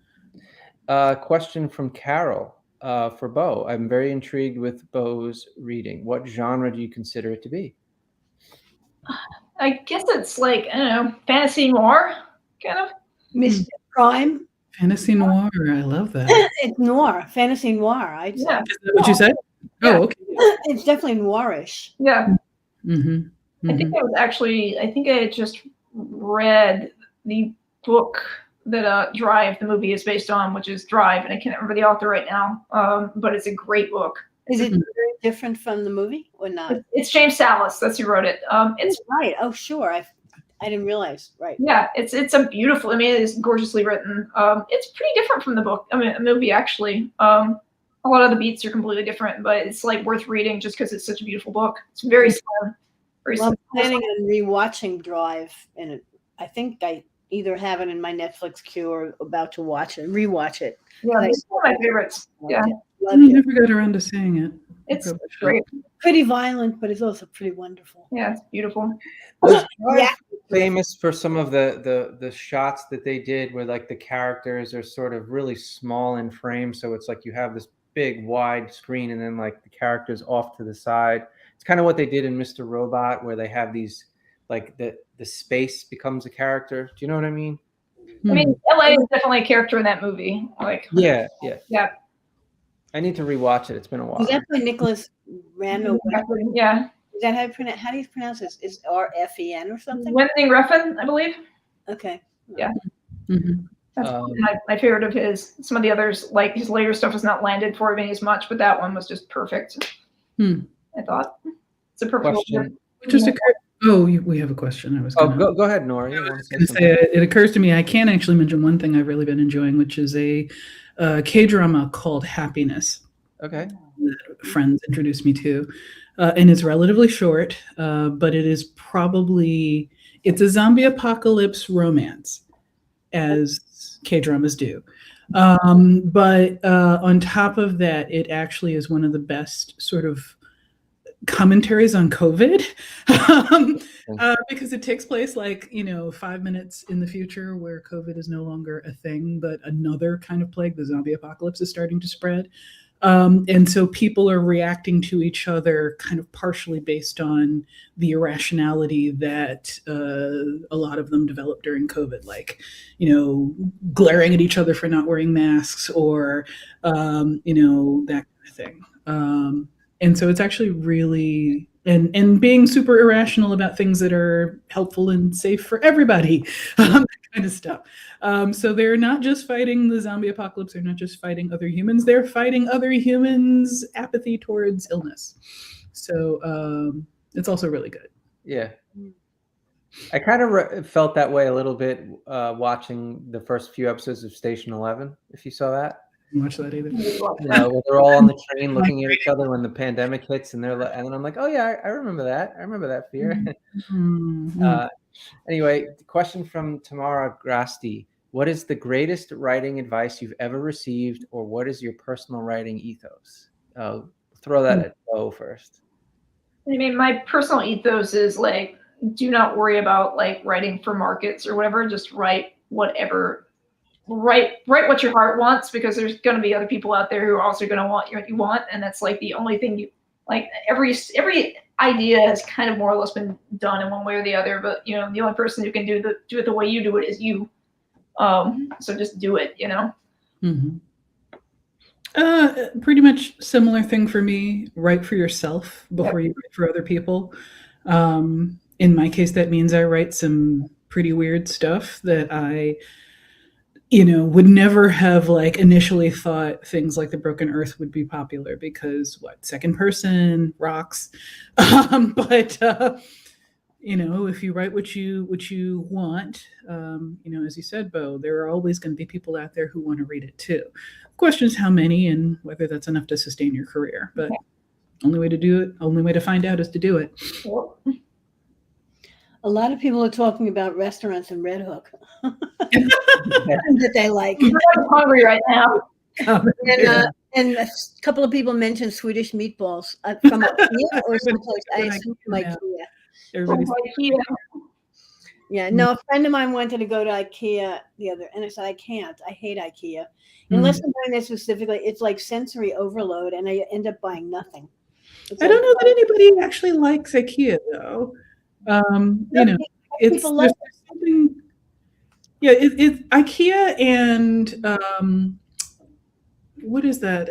out. Question from Carol for Bo. I'm very intrigued with Bo's reading. What genre do you consider it to be? I guess it's like, I don't know, fantasy noir, kind of. Mystic crime. Fantasy noir. I love that. It's noir. Fantasy noir. Yeah. Is that what you said? Yeah. Oh, okay. It's definitely noirish. Yeah. Mm-hmm. I think I think I had just read the book that Drive, the movie, is based on, which is Drive, and I can't remember the author right now, but it's a great book. Is it very different from the movie or not? It's James Salas. That's who wrote it. It's right. Oh, sure. I didn't realize. Right. Yeah, it's a beautiful. I mean, it is gorgeously written. It's pretty different from the book. I mean, a movie actually. A lot of the beats are completely different, but it's like worth reading just because it's such a beautiful book. It's very slim. I'm planning on rewatching Drive, and I think I either have it in my Netflix queue or about to rewatch it. Yeah, it's one of my favorites. Yeah, I never got around to seeing it. It's great. Pretty violent, but it's also pretty wonderful. Yeah, it's beautiful. Yeah. Famous for some of the shots that they did where like the characters are sort of really small in frame, so it's like you have this big wide screen and then like the characters off to the side. It's kind of what they did in Mr. Robot, where they have these like the space becomes a character. Do you know what I mean? I mean, LA is definitely a character in that movie. Like yeah. Yeah. I need to rewatch it. It's been a while. Was that by Nicholas Randall? Yeah. Is that how do you pronounce this? Is RFEN or something? Wendy Refn, I believe. Okay. Yeah. Mhm. That's my favorite of his. Some of the others, like his later stuff, has not landed for me as much, but that one was just perfect. I thought it's a perfect question. Just occurred. Oh, we have a question. I was. Go ahead, Nora. I was going to say it occurs to me I can actually mention one thing I've really been enjoying, which is a K-drama called Happiness. Okay. That friends introduced me to, and it's relatively short, but it is it's a zombie apocalypse romance, as K-dramas do. But on top of that, it actually is one of the best sort of commentaries on COVID, because it takes place 5 minutes in the future where COVID is no longer a thing, but another kind of plague, the zombie apocalypse, is starting to spread. And so people are reacting to each other kind of partially based on the irrationality that a lot of them developed during COVID, glaring at each other for not wearing masks or, that kind of thing. And so it's actually really, and being super irrational about things that are helpful and safe for everybody, that kind of stuff. So they're not just fighting the zombie apocalypse. They're not just fighting other humans. They're fighting other humans' apathy towards illness. So it's also really good. Yeah. I kind of felt that way a little bit watching the first few episodes of Station 11, if you saw that. Watch that either. Where they're all on the train looking at each other when the pandemic hits, and then I'm like, oh yeah, I remember that. I remember that fear. Anyway, question from Tamara Grasti. What is the greatest writing advice you've ever received, or what is your personal writing ethos? Throw that at Bo first. I mean, my personal ethos is do not worry about writing for markets or whatever. Just write whatever. Write what your heart wants, because there's going to be other people out there who are also going to want what you want, and that's the only thing you every idea has kind of more or less been done in one way or the other, but the only person who can do it the way you do it is you. So just do it. Pretty much similar thing for me. Write for yourself before you write for other people. In my case, that means I write some pretty weird stuff that I would never have initially thought things like The Broken Earth would be popular, because second person rocks. But if you write what you want, as you said, Bo, there are always going to be people out there who want to read it too. The question is how many and whether that's enough to sustain your career. But only way to find out is to do it. A lot of people are talking about restaurants in Red Hook that they like. I'm hungry right now. And a couple of people mentioned Swedish meatballs from IKEA or someplace. I assume from IKEA. Yeah, no, a friend of mine wanted to go to IKEA and I said, I can't. I hate IKEA. Unless I'm doing it specifically, it's like sensory overload, and I end up buying nothing. I don't know that anybody actually likes IKEA, though. It's something. Yeah, it's IKEA and what is that?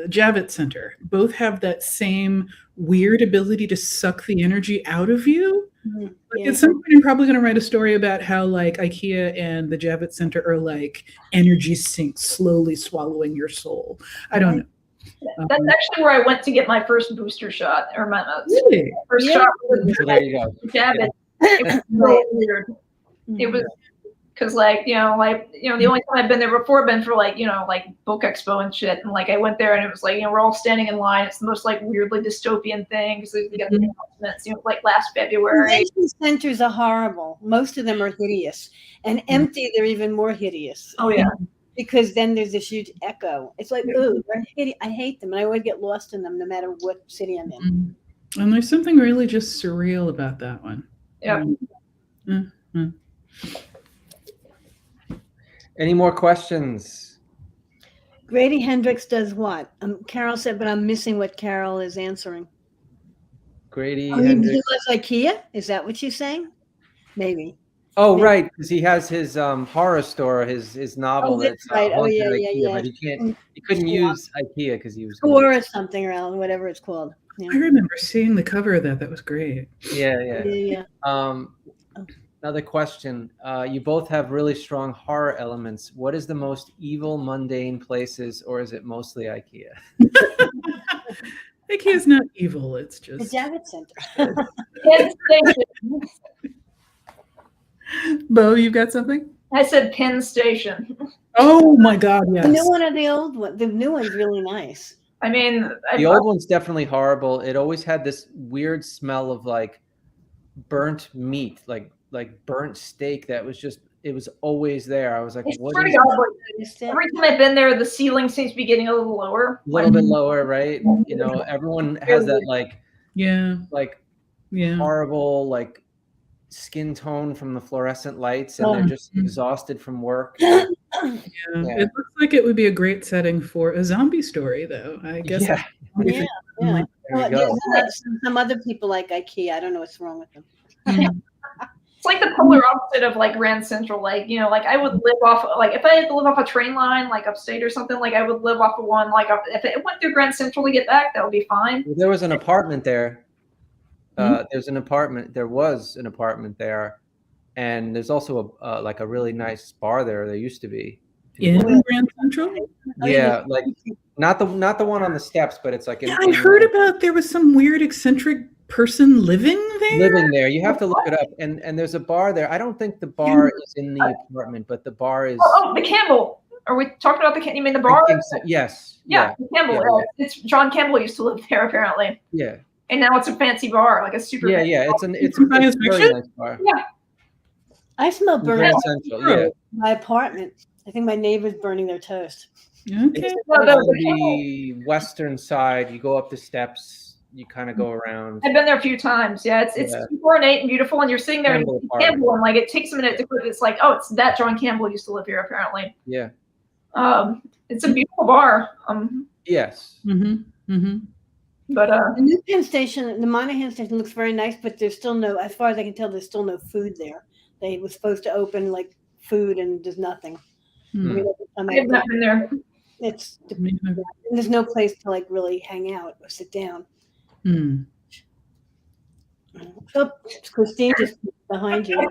Javits Center both have that same weird ability to suck the energy out of you. At some point, I'm probably going to write a story about how IKEA and the Javits Center are energy sinks, slowly swallowing your soul. I don't know. That's actually where I went to get my first booster shot, or my first shot. There you go. It was so weird. It was because the only time I've been there before, been for Book Expo and shit, and I went there and it was we're all standing in line. It's the most weirdly dystopian thing because we got the announcements, last February. Convention centers are horrible. Most of them are hideous, and empty. They're even more hideous. Oh yeah. Because then there's this huge echo. It's ooh, I hate them, and I always get lost in them, no matter what city I'm in. And there's something really just surreal about that one. Yeah. Any more questions? Grady Hendrix does what? Carol said, but I'm missing what Carol is answering. Grady Hendrix. He loves IKEA? Is that what she's saying? Maybe. Oh, right, because he has his horror store, his novel. That's right. IKEA, but he couldn't use IKEA because he was or something around, whatever it's called. Yeah. I remember seeing the cover of that. That was great. Yeah. Another question. You both have really strong horror elements. What is the most evil, mundane places, or is it mostly IKEA? IKEA is not evil. It's The just Javits Center. Penn Station. Bo, you've got something? I said Penn Station. Oh my God, yes. The new one or the old one? The new one's really nice. I mean, The old one's definitely horrible. It always had this weird smell of like burnt meat, like burnt steak. That was just, it was always there. I was like, I what swear to is God, this? like, every time I've been there, the ceiling seems to be getting a little lower. A little bit lower, right? You know, everyone has that like horrible like skin tone from the fluorescent lights, and they're just exhausted from work. Yeah. It looks like it would be a great setting for a zombie story, though. I guess. Yeah. There you go. Some other people like IKEA. I don't know what's wrong with them. It's like the polar opposite of like Grand Central. Like, you know, like I would live off, like if I had to live off a train line, like upstate or something, like I would live off of one, like if it went through Grand Central to get back, that would be fine. Well, there was an apartment there. There was an apartment there, and there's also like a really nice bar there. There used to be. In Grand Central? Yeah, like not the one on the steps, but it's like. I heard about there was some weird eccentric person living there. You have to look it up, and there's a bar there. I don't think the bar is in the apartment, but the bar is. Oh, the Campbell. Are we talking about you mean the bar? I think so. Yes. Yeah, the Campbell. Yeah. It's John Campbell used to live there apparently. Yeah. And now it's a fancy bar, like a super. It's a very nice bar. Yeah. I smell burnt in my apartment. I think my neighbor's burning their toast. Okay. It's on the western side. You go up the steps. You kind of go around. I've been there a few times. Yeah, it's super ornate and beautiful, and you're sitting there in Campbell, and like it takes a minute to click. It's like, oh, it's that John Campbell used to live here apparently. Yeah. It's a beautiful bar. Yes. But the new Penn Station, the Monahan Station looks very nice, but there's still no, as far as I can tell, there's still no food there. They were supposed to open like food, and there's nothing. I mean, I've not been there. There's no place to like really hang out or sit down. Oh, Christine just behind you.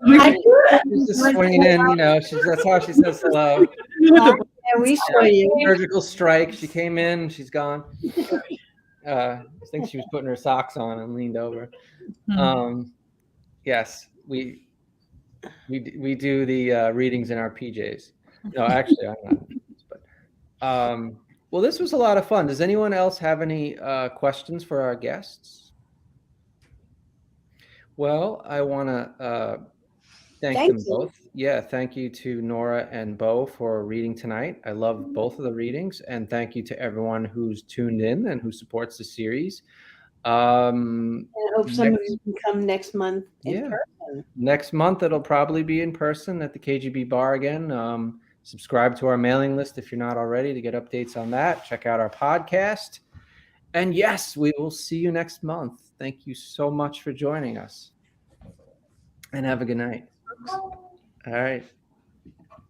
She's just swinging in, you know. That's how she says hello. Yeah, we saw you. Surgical strike. She came in. She's gone. I think she was putting her socks on and leaned over. Yes, we do the readings in our PJs. No, actually, I'm not. But well, this was a lot of fun. Does anyone else have any questions for our guests? Well, I want to thank them both. Yeah, thank you to Nora and Bo for reading tonight. I love both of the readings, and thank you to everyone who's tuned in and who supports the series. And I hope some of you can come next month in person. Next month, it'll probably be in person at the KGB bar again. Subscribe to our mailing list if you're not already to get updates on that. Check out our podcast. And yes, we will see you next month. Thank you so much for joining us. And have a good night. All right.